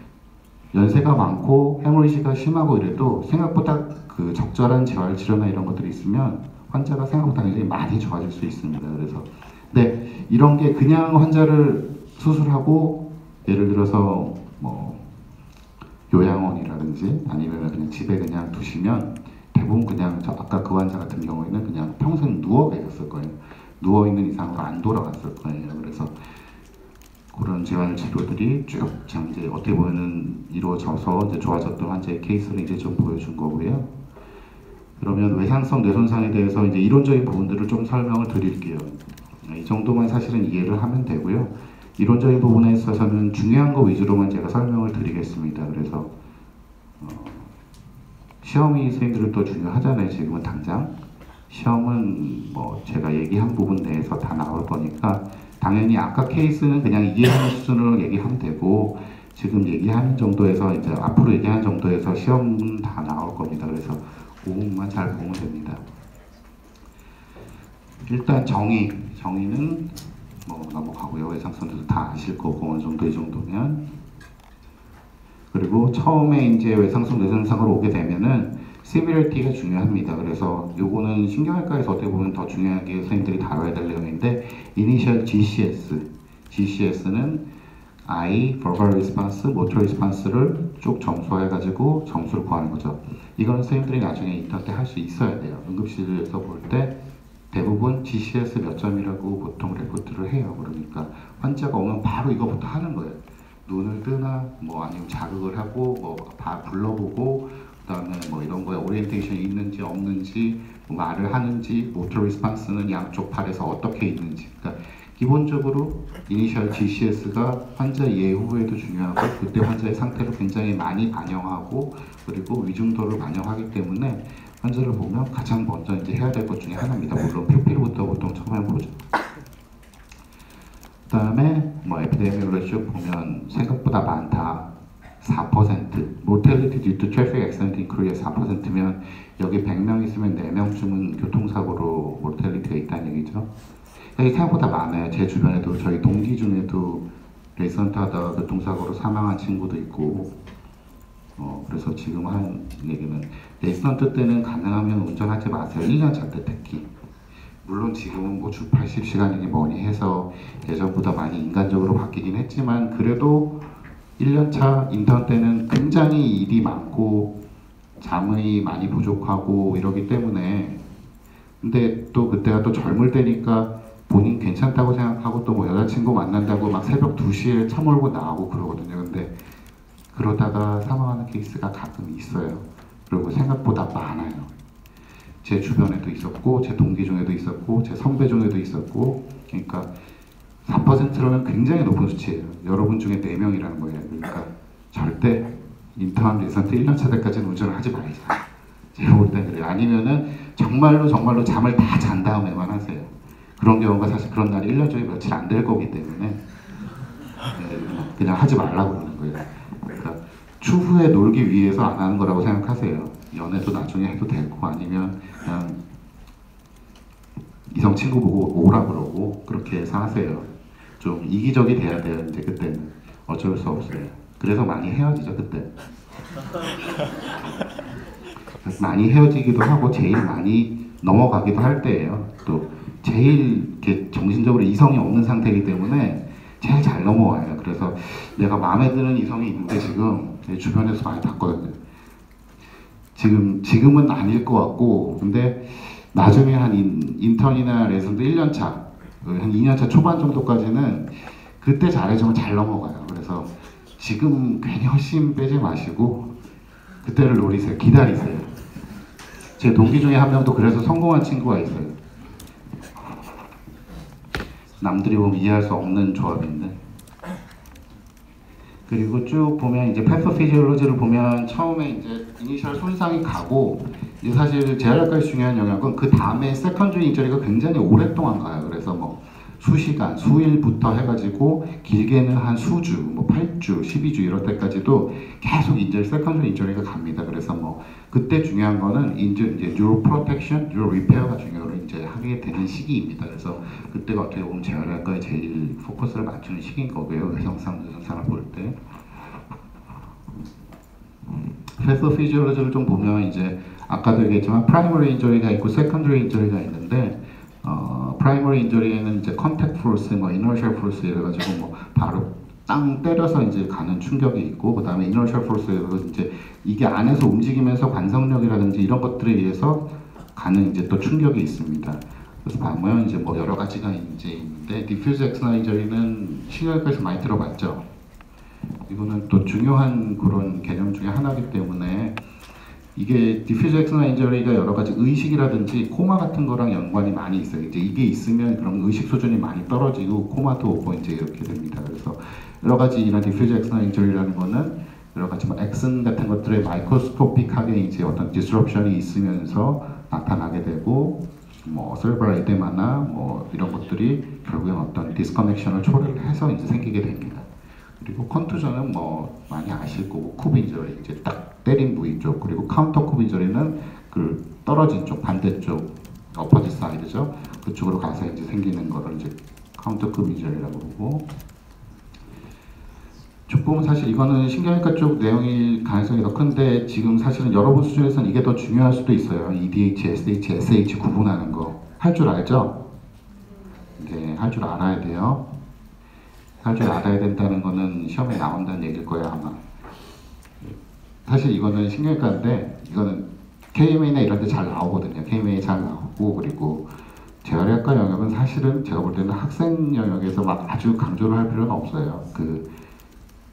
연세가 많고 헤모리지가 심하고 이래도 생각보다 그 적절한 재활치료나 이런 것들이 있으면 환자가 생각보다 굉장히 많이 좋아질 수 있습니다. 그래서 네, 이런 게 그냥 환자를 수술하고 예를 들어서 뭐 요양원이라든지 아니면 그냥 집에 그냥 두시면 대부분 그냥 아까 그 환자 같은 경우에는 그냥 평생 누워 계셨을 거예요. 누워 있는 이상으로 안 돌아갔을 거예요. 그래서 그런 재활 치료들이 쭉 이제 어떻게 보면은 이루어져서 이제 좋아졌던 환자의 케이스를 이제 좀 보여준 거고요. 그러면 외상성 뇌손상에 대해서 이제 이론적인 부분들을 좀 설명을 드릴게요. 이 정도만 사실은 이해를 하면 되고요. 이론적인 부분에 있어서는 중요한 거 위주로만 제가 설명을 드리겠습니다. 그래서 시험이 선생님들은 또 중요하잖아요. 지금은 당장 시험은 뭐 제가 얘기한 부분 내에서 다 나올 거니까 당연히 아까 케이스는 그냥 이해하는 수준으로 얘기하면 되고 지금 얘기하는 정도에서 이제 앞으로 얘기하는 정도에서 시험은 다 나올 겁니다. 그래서 그 부분만 잘 보면 됩니다. 일단 정의는 뭐 넘어가고요. 외상성들도 다 아실 거고 어느 정도 이 정도면. 그리고 처음에 이제 외상성 뇌손상으로 오게 되면은 시비리티가 중요합니다. 그래서 요거는 신경외과에서 어떻게 보면 더 중요하게 선생님들이 다뤄야 될 내용인데 이니셜 GCS는 I, Verbal Response, Motor Response를 쭉 점수해가지고 점수를 구하는 거죠. 이거는 선생님들이 나중에 인턴 때 할 수 있어야 돼요. 응급실에서 볼 때 대부분 GCS 몇 점이라고 보통 레포트를 해요. 그러니까 환자가 오면 바로 이거부터 하는 거예요. 눈을 뜨나 뭐 아니면 자극을 하고 뭐 다 불러보고 그다음에 뭐 이런 거에 오리엔테이션이 있는지 없는지 뭐 말을 하는지 모터 리스판스는 양쪽 팔에서 어떻게 있는지 그러니까 기본적으로 이니셜 GCS가 환자 예후에도 중요하고 그때 환자의 상태를 굉장히 많이 반영하고 그리고 위중도를 반영하기 때문에 환자를 보면 가장 먼저 이제 해야 될 것 중에 하나입니다. 물론 PP로부터 보통 처음에 보죠. 그 다음에 뭐 에피데미올로지 쭉 보면 생각보다 많다. 4% mortality due to traffic accident in Korea 4%면 여기 100명 있으면 4명쯤은 교통사고로 mortality가 있다는 얘기죠. 여기 생각보다 많아요. 제 주변에도 저희 동기 중에도 레이선트 하다가 교통사고로 사망한 친구도 있고 그래서 지금 한 얘기는 레이선트 때는 가능하면 운전하지 마세요. 1년차 때 특히. 물론 지금은 뭐 주 80시간이니 뭐니 해서 예전보다 많이 인간적으로 바뀌긴 했지만 그래도 1년차 인턴 때는 굉장히 일이 많고 잠이 많이 부족하고 이러기 때문에 근데 또 그때가 또 젊을 때니까 본인 괜찮다고 생각하고 또 뭐 여자친구 만난다고 막 새벽 2시에 차 몰고 나가고 그러거든요. 근데 그러다가 사망하는 케이스가 가끔 있어요. 그리고 생각보다 많아요. 제 주변에도 있었고 제 동기 중에도 있었고 제 선배 중에도 있었고 그러니까 4%라면 굉장히 높은 수치예요. 여러분 중에 4명이라는 거예요. 그러니까 절대 인턴 리선트 1년차 때까지는 운전을 하지 말자. 제가 볼 땐 그래요. 아니면은 정말로 잠을 다 잔 다음에만 하세요. 그런 경우가 사실 그런 날이 1년 중에 며칠 안 될 거기 때문에 그냥 하지 말라고 그러는 거예요. 그러니까 추후에 놀기 위해서 안 하는 거라고 생각하세요. 연애도 나중에 해도 되고 아니면 그냥 이성 친구 보고 오라 그러고 그렇게 해서 하세요. 좀 이기적이 돼야 돼요. 이제 그때는 어쩔 수 없어요. 그래서 많이 헤어지죠 그때. 많이 헤어지기도 하고 제일 많이 넘어가기도 할 때예요. 또 제일 이렇게 정신적으로 이성이 없는 상태이기 때문에 넘어와요. 그래서 내가 마음에 드는 이성이 있는데 지금 내 주변에서 많이 봤거든요. 지금은 아닐 것 같고, 근데 나중에 한 인턴이나 레슨도 1년 차, 한 2년 차 초반 정도까지는 그때 잘해주면 잘 넘어가요. 그래서 지금 괜히 헛심 빼지 마시고 그때를 노리세요. 기다리세요. 제 동기 중에 한 명도 그래서 성공한 친구가 있어요. 남들이 보면 이해할 수 없는 조합인데. 그리고 쭉 보면 이제 패서피지올로지를 보면 처음에 이제 이니셜 손상이 가고, 이제 사실 재활학과의 중요한 영역은 그 다음에 세컨드리 인저리가 굉장히 오랫동안 가요. 그래서 뭐 수시간, 수일부터 해가지고 길게는 한 수주, 뭐 8주, 12주 이럴 때까지도 계속 세컨드리 인저리가 갑니다. 그래서 뭐 그때 중요한 거는 이제 뉴로 프로텍션, 뉴로 리페어가 중요를 이제 하게 되는 시기입니다. 그래서 그때가 어떻게 보면 재활학과에 제일 포커스를 맞추는 시기인 거고요. 외상상, 뇌손상을 볼 때. 패서피지올로지를 좀 보면 이제 아까도 얘기했지만 프라이머리 인저리가 있고 세컨더리 인저리가 있는데, 프라이머리 인저리에는 이제 컨택트 포스, 뭐 이너셜 포스 이래가지고 뭐 바로 땅 때려서 이제 가는 충격이 있고, 그 다음에 이너셜 포스에서 이제 이게 안에서 움직이면서 관성력이라든지 이런 것들에 의해서 가는 이제 또 충격이 있습니다. 그래서 보면 이제 뭐 여러 가지가 이제 있는데, 디퓨즈 엑스터널 인저리는 신경외과에서 많이 들어봤죠. 이거는 또 중요한 그런 개념 중에 하나이기 때문에, 이게 디퓨즈 엑스터널 인저리가 여러 가지 의식이라든지 코마 같은 거랑 연관이 많이 있어요. 이제 이게 있으면 그럼 의식 수준이 많이 떨어지고 코마도 오고 이제 이렇게 됩니다. 그래서 여러 가지 이런 디퓨즈 엑스터널 인저리라는 거는 여러 가지 뭐 엑슨 같은 것들의 마이크로스코픽하게 이제 어떤 디스럽션이 있으면서 나타나게 되고, 뭐 세레브랄 에데마나 뭐 이런 것들이 결국엔 어떤 디스커넥션을 초래를 해서 이제 생기게 됩니다. 그리고 컨투전은 뭐 많이 아실 거고, 쿱 인저리 이제 딱 때린 부위 쪽, 그리고 카운터 쿱 인저리는 그 떨어진 쪽, 반대쪽 어퍼지 사이드죠. 그쪽으로 가서 이제 생기는 거를 이제 카운터 쿱 인저리라고 부르고, 쭉 보면 사실 이거는 신경외과 쪽 내용일 가능성이 더 큰데, 지금 사실은 여러분 수준에서는 이게 더 중요할 수도 있어요. EDH, SH, SH 구분하는 거 할 줄 알죠? 네, 할 줄 알아야 돼요. 할 줄 알아야 된다는 거는 시험에 나온다는 얘기일 거예요, 아마. 사실 이거는 신경외과인데, 이거는 KMA나 이런 데 잘 나오거든요. KMA 잘 나오고, 그리고 재활의학과 영역은 사실은 제가 볼 때는 학생 영역에서 막 아주 강조를 할 필요는 없어요.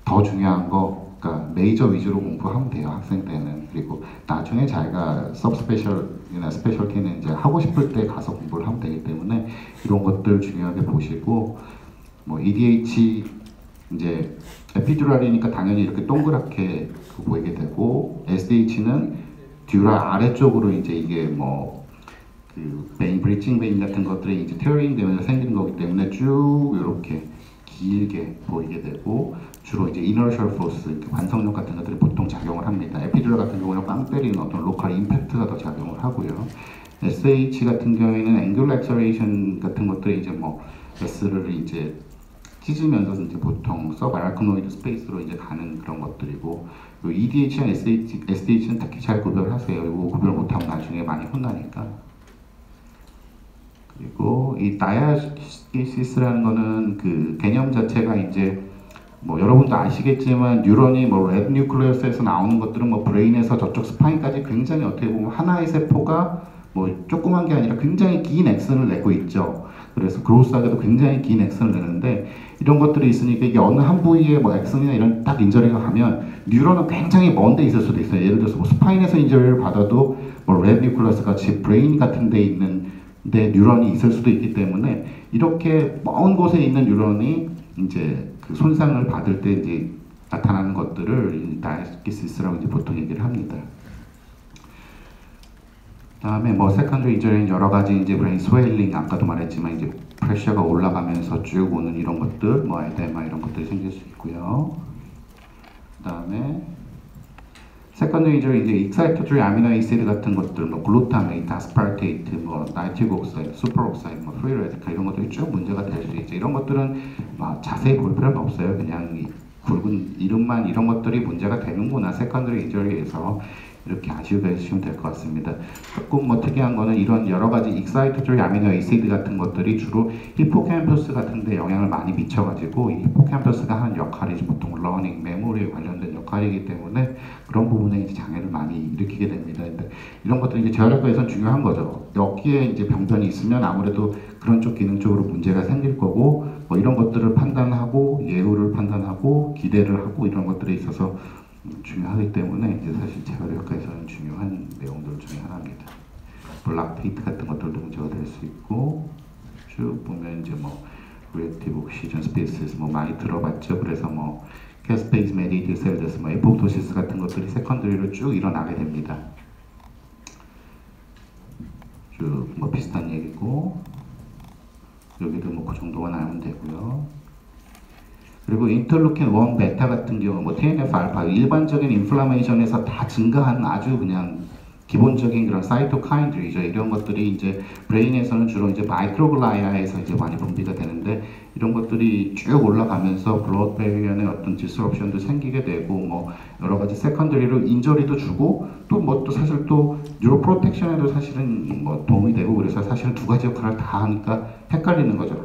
더 중요한 거, 그러니까 메이저 위주로 공부하면 돼요, 학생 때는. 그리고 나중에 자기가 서브스페셜이나 스페셜티는 이제 하고 싶을 때 가서 공부를 하면 되기 때문에 이런 것들 중요하게 보시고, 뭐 EDH 이제 에피듀랄이니까 당연히 이렇게 동그랗게 보이게 되고, SDH는 듀랄 아래쪽으로 이제 이게 뭐 베인, 브리칭 베인 같은 것들이 이제 테어링 되면서 생기는 거기 때문에 쭉 이렇게 길게 보이게 되고, 주로 이제 이너셜 포스, 관성력 같은 것들이 보통 작용을 합니다. 에피듀랄 같은 경우는 빵 때리는 어떤 로컬 임팩트가 더 작용을 하고요. SH 같은 경우에는 앵귤러 액셀레이션 같은 것들이 이제 뭐 S를 이제 찢으면서 이제 보통 서바라크노이드 스페이스로 이제 가는 그런 것들이고, EDH랑 SDH는 특히 잘 구별하세요. 이거 구별 못하면 나중에 많이 혼나니까. 그리고 이 다이아시스라는 거는 그 개념 자체가 이제 뭐 여러분도 아시겠지만, 뉴런이 뭐 레드 뉴클레어스에서 나오는 것들은 뭐 브레인에서 저쪽 스파인까지 굉장히 어떻게 보면 하나의 세포가 뭐 조그만 게 아니라 굉장히 긴 액선을 내고 있죠. 그래서 그로스하게도 굉장히 긴 액선을 내는데, 이런 것들이 있으니까 이게 어느 한 부위에 뭐 액선이나 이런 딱 인저리가 가면 뉴런은 굉장히 먼 데 있을 수도 있어요. 예를 들어서 뭐 스파인에서 인저리를 받아도 뭐 레드 뉴클레어스 같이 브레인 같은 데 있는 데 뉴런이 있을 수도 있기 때문에, 이렇게 먼 곳에 있는 뉴런이 이제 그 손상을 받을 때 이제 나타나는 것들을 다이아시스라고 이제 보통 얘기를 합니다. 다음에 뭐 세컨드리 인저리는 여러 가지 이제 브레인 스웨일링, 아까도 말했지만 이제 프레셔가 올라가면서 쭉 오는 이런 것들, 뭐 에데마 이런 것들이 생길 수 있고요. 그다음에 세컨드리 인저리 이제 익사이토토리 아미노 애시드 같은 것들, 뭐 글루타메이트, 아스파르테이트, 뭐 나이트릭 옥사이드, 슈퍼옥사이드, 뭐 프리 레디칼 이런 것들이 쭉 문제가 될 수 있죠. 이런 것들은 자세히 볼 필요는 없어요. 그냥 굵은 이름만 이런 것들이 문제가 되는구나 세컨드리 인저리에서 이렇게 아시고 계시면 될 것 같습니다. 조금 뭐 특이한 거는 이런 여러 가지 익사이토리 아미노 애시드 같은 것들이 주로 히포캠퍼스 같은 데 영향을 많이 미쳐가지고 이 히포캠퍼스가 하는 역할이 보통 러닝, 메모리에 관련된 역할이기 때문에 그런 부분에 이제 장애를 많이 일으키게 됩니다. 근데 이런 것들이 이제 재활학과에서는 중요한 거죠. 여기에 이제 병변이 있으면 아무래도 그런 쪽 기능 쪽으로 문제가 생길 거고 뭐 이런 것들을 판단하고 예후를 판단하고 기대를 하고 이런 것들에 있어서 중요하기 때문에 이제 사실 재활의학과에서는 중요한 내용들 중에 하나입니다. 블락페이트 같은 것들도 문제가 될 수 있고 쭉 보면 이제 뭐 reactive oxygen species 뭐 많이 들어봤죠. 그래서 뭐 caspase mediated cell death, 뭐 에포토시스 같은 것들이 세컨더리로 쭉 일어나게 됩니다. 쭉 뭐 비슷한 얘기고 여기도 뭐 그 정도가 나오면 되고요. 그리고 인터루킨 1 베타 같은 경우 뭐 TNF 알파 일반적인 인플라메이션에서 다 증가한 아주 그냥 기본적인 그런 사이토카인들이죠. 이런 것들이 이제 브레인에서는 주로 이제 마이크로글라이아에서 이제 많이 분비가 되는데 이런 것들이 쭉 올라가면서 블러드 베리어의 어떤 디스럽션도 생기게 되고 뭐 여러 가지 세컨더리로 인저리도 주고 또 뭐 또 사실 또 뉴로 프로텍션에도 사실은 뭐 도움이 되고 그래서 사실은 두 가지 역할을 다 하니까 헷갈리는 거죠.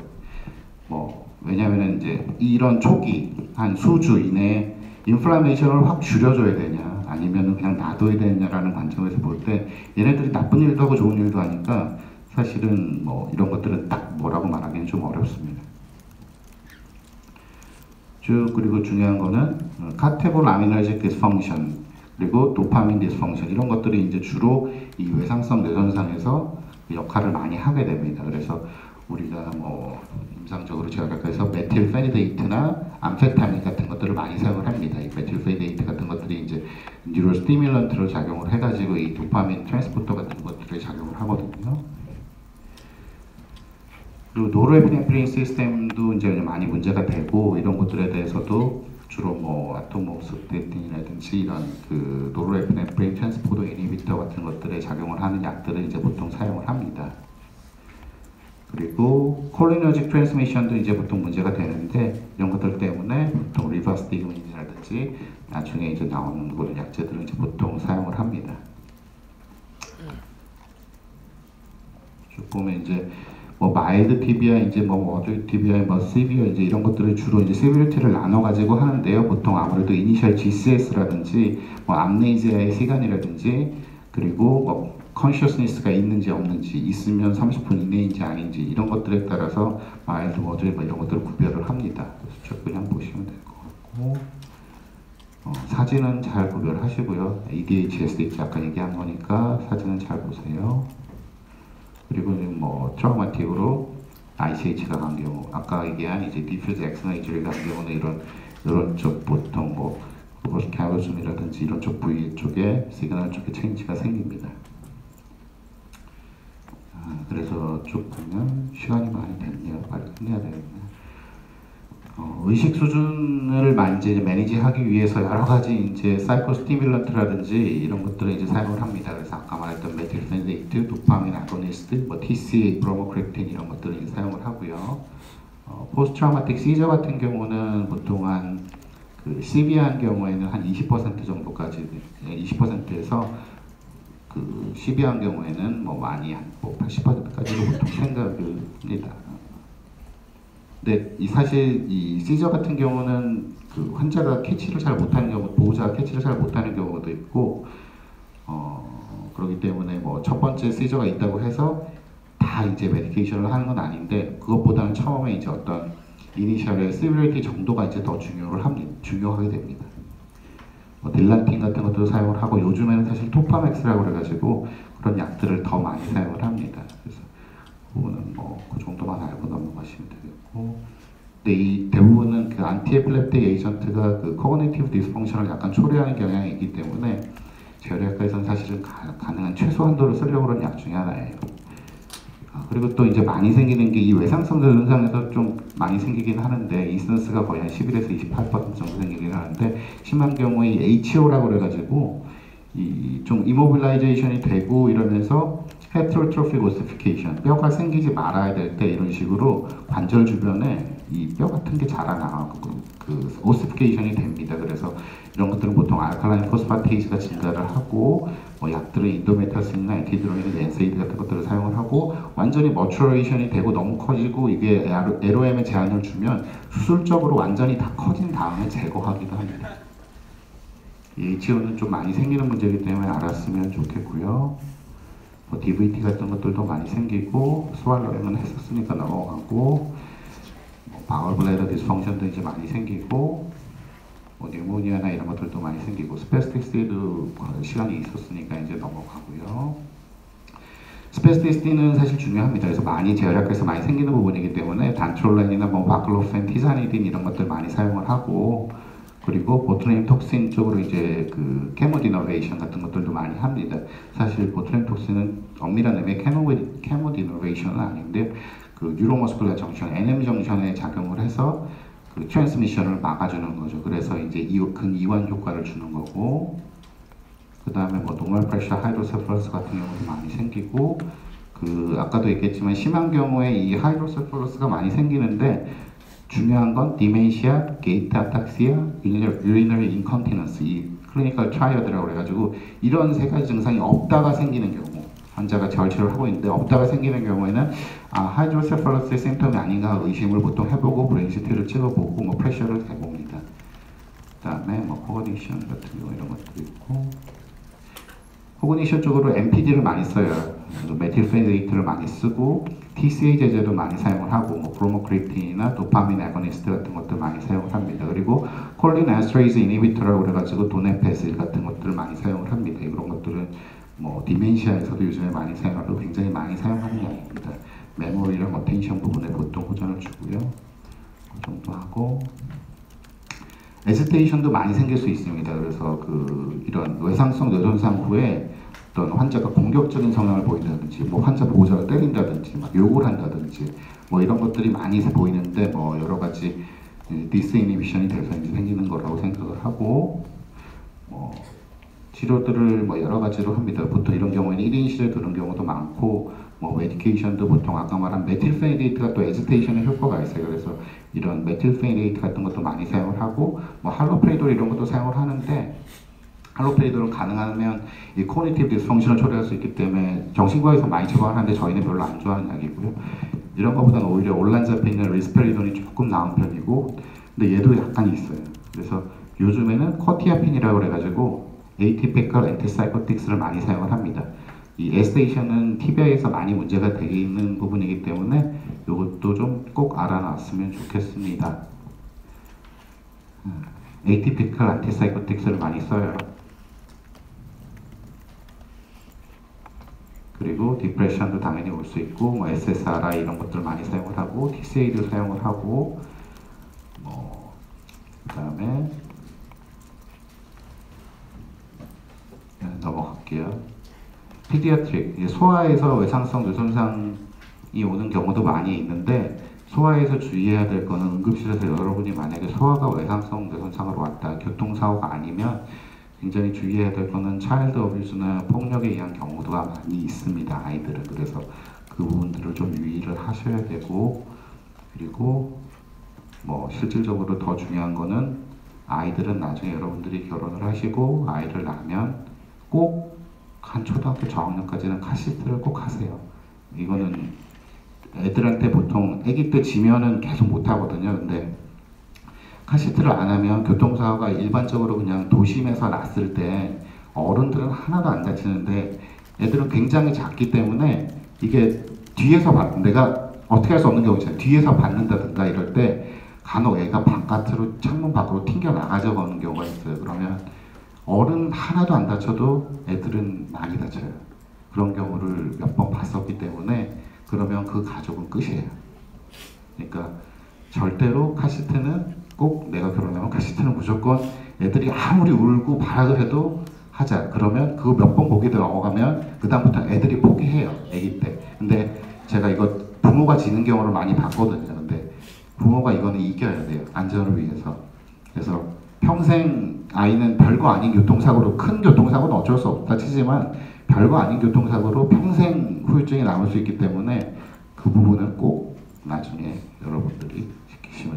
뭐 왜냐하면 이제 이런 초기 한 수주 이내에 인플라메이션을 확 줄여줘야 되냐 아니면 그냥 놔둬야 되냐라는 관점에서 볼 때 얘네들이 나쁜 일도 하고 좋은 일도 하니까 사실은 뭐 이런 것들은 딱 뭐라고 말하기는 좀 어렵습니다. 쭉 그리고 중요한 거는 카테볼 아미너직 디스펑션 그리고 도파민 디스펑션 이런 것들이 이제 주로 이 외상성 뇌손상에서 역할을 많이 하게 됩니다. 그래서 우리가 뭐 임상적으로 재활학과에서 메틸페니데이트나 암페타민 같은 것들을 많이 사용을 합니다. 이 메틸페니데이트 같은 것들이 이제 뉴로 스티뮬런트로 작용을 해가지고 이 도파민 트랜스포터 같은 것들에 작용을 하거든요. 그리고 노르에피네프린 시스템도 이제 많이 문제가 되고 이런 것들에 대해서도 주로 뭐 아토모스테틴이라든지 이런 그 노르에피네프린 트랜스포터 이니비터 같은 것들에 작용을 하는 약들을 이제 보통 사용을 합니다. 그리고 콜리너직 트랜스미션도 이제 보통 문제가 되는데 이런 것들 때문에 보통 리버스티그민이라든지 나중에 이제 나오는 그런 약제들은 이제 보통 사용을 합니다. 쭉 보면 이제 뭐 마일드 TBI, 이제 뭐 머드 TBI, 뭐 시비어 이제 이런 것들을 주로 이제 시비리티를 나눠 가지고 하는데요. 보통 아무래도 이니셜 GCS라든지 뭐 암네이지아의 시간이라든지 그리고 뭐 컨셔스니스가 있는지 없는지 있으면 30분 이내인지 아닌지 이런 것들에 따라서 마일드 머드 뭐 이런 것들을 구별을 합니다. 그래서 쭉 그냥 보시면 될 것 같고 사진은 잘 구별하시고요. ADHD 아까 얘기한 거니까 사진은 잘 보세요. 그리고 뭐 트라우마틱으로 ICH가 간 경우, 아까 얘기한 이제 디퓨즈 엑스너 인주리가 간 경우는 이런 쪽 보통 뭐 로버스 캐로즘이라든지 이런 쪽 부위 쪽에 시그널 쪽에 체인지가 생깁니다. 그래서 쭉 보면 시간이 많이 됐네요. 빨리 끝내야 되겠네. 의식 수준을 많이 이제 매니지하기 위해서 여러 가지 이제 사이코 스티뮬런트라든지 이런 것들을 이제 사용을 합니다. 그래서 아까 말했던 메틸페니데이트, 도파민 아고니스트, 뭐 TCA, 브로모크레틴 이런 것들을 이제 사용을 하고요. 포스트 트라우마틱 시저 같은 경우는 보통 한 그 시비한 경우에는 한 20% 정도까지 20%에서 그 시비한 경우에는 뭐 많이 한 뭐 80%까지도 보통 생각을 합니다. 근데 사실 이 시저 같은 경우는 그 환자가 캐치를 잘 못하는 경우, 보호자가 캐치를 잘 못하는 경우도 있고, 그렇기 때문에 뭐 첫 번째 시저가 있다고 해서 다 이제 메디케이션을 하는 건 아닌데 그것보다는 처음에 이제 어떤 이니셜의 시비리티 정도가 이제 더 중요하게 됩니다. 뭐 딜란틴 같은 것도 사용을 하고 요즘에는 사실 토파맥스라고 그래가지고 그런 약들을 더 많이 사용을 합니다. 그래서 그거는 뭐 그 정도만 알고 넘어가시면 되겠고, 근데 이 대부분은 그 안티에필렙틱 에이전트가 그 코그니티브 디스펑션을 약간 초래하는 경향이 있기 때문에 재활의학과에서는 사실은 가능한 최소 한도로 쓰려고 하는 약 중에 하나예요. 그리고 또 이제 많이 생기는 게 이 외상성 뇌손상에서 좀 많이 생기긴 하는데 인시던스가 거의 한 11에서 28% 정도 생기긴 하는데 심한 경우에 HO라고 그래가지고 이 좀 이모빌라이제이션이 되고 이러면서 헤트로트로픽 오시피케이션 뼈가 생기지 말아야 될 때 이런 식으로 관절 주변에 이 뼈 같은 게 자라나고 그 오시피케이션이 됩니다. 그래서 이런 것들은 보통 알칼라인 포스파테이즈가 증가를 하고 뭐 약들은 인도메타신이나 엔티드로인, 엔세이드 같은 것들을 사용을 하고 완전히 머추레이션이 되고 너무 커지고 이게 LOM에 제한을 주면 수술적으로 완전히 다 커진 다음에 제거하기도 합니다. 이 HO는 좀 많이 생기는 문제이기 때문에 알았으면 좋겠고요. 뭐 DVT 같은 것들도 많이 생기고 스왈로잉은 했었으니까 넘어가고 뭐 바울 블래더 디스펑션도 이제 많이 생기고 뭐 뉴모니아나 이런 것들도 많이 생기고 스페스티스도 시간이 있었으니까 이제 넘어가고요. 스페스티스는 사실 중요합니다. 그래서 많이 제약에서 많이 생기는 부분이기 때문에 단트롤렌이나 뭐 바클로펜, 티사니딘 이런 것들 많이 사용을 하고 그리고 보툴리눔 톡신 쪽으로 이제 그 케모디너베이션 같은 것들도 많이 합니다. 사실 보툴리눔 톡신은 엄밀한 의미의 케모디너베이션은 아닌데 그 뉴로머스쿨라 정션, NM 정션에 작용을 해서 그 트랜스미션을 막아주는 거죠. 그래서 이제 근이완 효과를 주는 거고 그 다음에 뭐 노멀 프레셔 하이드로세팔러스 같은 경우도 많이 생기고 그 아까도 얘기했지만 심한 경우에 이 하이드로세팔러스가 많이 생기는데 중요한 건 디멘시아, 게이트 아탁시아, 유리너리 인컨티넌스 이 클리니컬 트라이어드라고 그래가지고 이런 세 가지 증상이 없다가 생기는 경우 환자가 재활치료를 하고 있는데 없다가 생기는 경우에는 하이드로세팔러스의 심텀이 아닌가 의심을 보통 해보고 브레인 CT를 찍어보고 뭐 프레셔를 해봅니다. 그 다음에 뭐 코어디션 같은 경우 이런 것도 있고 코그니션 쪽으로 MPD를 많이 써요. 메틸페니데이트를 많이 쓰고 TCA 제제도 많이 사용을 하고 뭐 브로모크리틴이나 도파민 애거니스트 같은 것들 많이 사용을 합니다. 그리고 콜린 에스트레이즈 이니비터라고 그래가지고 도네페실 같은 것들을 많이 사용을 합니다. 이런 것들은 뭐 디멘시아에서도 요즘에 많이 사용하고 굉장히 많이 사용하는 약입니다. 메모리랑 어텐션 부분에 보통 호전을 주고요. 그 정도 하고 에지테이션도 많이 생길 수 있습니다. 그래서 그 이런 외상성 뇌손상 후에 어떤 환자가 공격적인 성향을 보인다든지, 뭐 환자 보호자가 때린다든지, 막 욕을 한다든지, 뭐 이런 것들이 많이 보이는데 뭐 여러 가지 디스이니비션이 돼서 이제 생기는 거라고 생각을 하고, 뭐 치료들을 뭐 여러 가지로 합니다. 보통 이런 경우에는 1인실에 두는 경우도 많고, 뭐 메디케이션도 보통 아까 말한 메틸페니데이트가 또 에지테이션에 효과가 있어요. 그래서 이런 메틸페니데이트 같은 것도 많이 사용을 하고, 뭐 할로페리돌 이런 것도 사용을 하는데. 할로페리돌은 가능하면 이 코그니티브 디스펑션을 초래할 수 있기 때문에 정신과에서 많이 처방하는데 저희는 별로 안 좋아하는 약이고요. 이런 것보다는 오히려 올란자페인이나 리스페리돈이 조금 나은 편이고 근데 얘도 약간 있어요. 그래서 요즘에는 코티아핀이라고 그래가지고 에이티피컬 엔티사이코틱스를 많이 사용을 합니다. 이 에스테이션은 TBI에서 많이 문제가 되어 있는 부분이기 때문에 이것도 좀 꼭 알아놨으면 좋겠습니다. 에이티피컬 엔티사이코틱스를 많이 써요. 그리고 디프레션도 당연히 올 수 있고 뭐 SSRI 이런 것들 많이 사용을 하고 TCA도 사용을 하고 뭐 그다음에 넘어갈게요. 피디아트릭 소아에서 외상성 뇌손상이 오는 경우도 많이 있는데 소아에서 주의해야 될 거는 응급실에서 여러분이 만약에 소아가 외상성 뇌손상으로 왔다 교통사고가 아니면 굉장히 주의해야 될 거는 차일드 어뷰즈나 폭력에 의한 경우가 많이 있습니다. 아이들은. 그래서 그 부분들을 좀 유의를 하셔야 되고 그리고 뭐 실질적으로 더 중요한 거는 아이들은 나중에 여러분들이 결혼을 하시고 아이를 낳으면 꼭 한 초등학교 저학년까지는 카시트를 꼭 하세요. 이거는 애들한테 보통 아기 때 지면은 계속 못 하거든요. 근데 카시트를 안 하면 교통사고가 일반적으로 그냥 도심에서 났을 때 어른들은 하나도 안 다치는데 애들은 굉장히 작기 때문에 이게 뒤에서 내가 어떻게 할 수 없는 경우 있잖아요. 뒤에서 받는다든가 이럴 때 간혹 애가 바깥으로 창문 밖으로 튕겨 나가져 가는 경우가 있어요. 그러면 어른 하나도 안 다쳐도 애들은 많이 다쳐요. 그런 경우를 몇 번 봤었기 때문에 그러면 그 가족은 끝이에요. 그러니까 절대로 카시트는 꼭 내가 결혼하면 카시트는 무조건 애들이 아무리 울고 발악을 해도 하자. 그러면 그거 몇 번 보게 넘어가면 그 다음부터 애들이 포기해요. 아기 때. 근데 제가 이거 부모가 지는 경우를 많이 봤거든요. 근데 부모가 이거는 이겨야 돼요. 안전을 위해서. 그래서 평생 아이는 별거 아닌 교통사고로 큰 교통사고는 어쩔 수 없다 치지만 별거 아닌 교통사고로 평생 후유증이 남을 수 있기 때문에 그 부분은 꼭 나중에 여러분들이 지키시면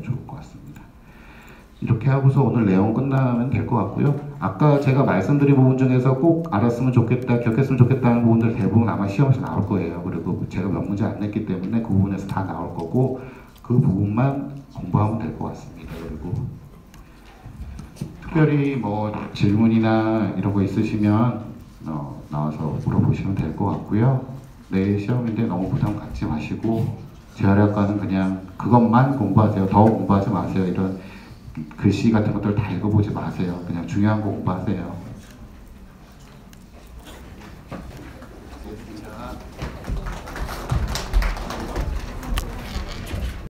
그렇게 하고서 오늘 내용 끝나면 될 것 같고요. 아까 제가 말씀드린 부분 중에서 꼭 알았으면 좋겠다, 기억했으면 좋겠다는 부분들 대부분 아마 시험에서 나올 거예요. 그리고 제가 몇 문제 안 냈기 때문에 그 부분에서 다 나올 거고 그 부분만 공부하면 될 것 같습니다. 그리고 특별히 뭐 질문이나 이런 거 있으시면 나와서 물어보시면 될 것 같고요. 내일 시험인데 너무 부담 갖지 마시고 재활학과는 그냥 그것만 공부하세요. 더 공부하지 마세요. 이런 글씨 같은 것들 다 읽어보지 마세요. 그냥 중요한 거 공부하세요.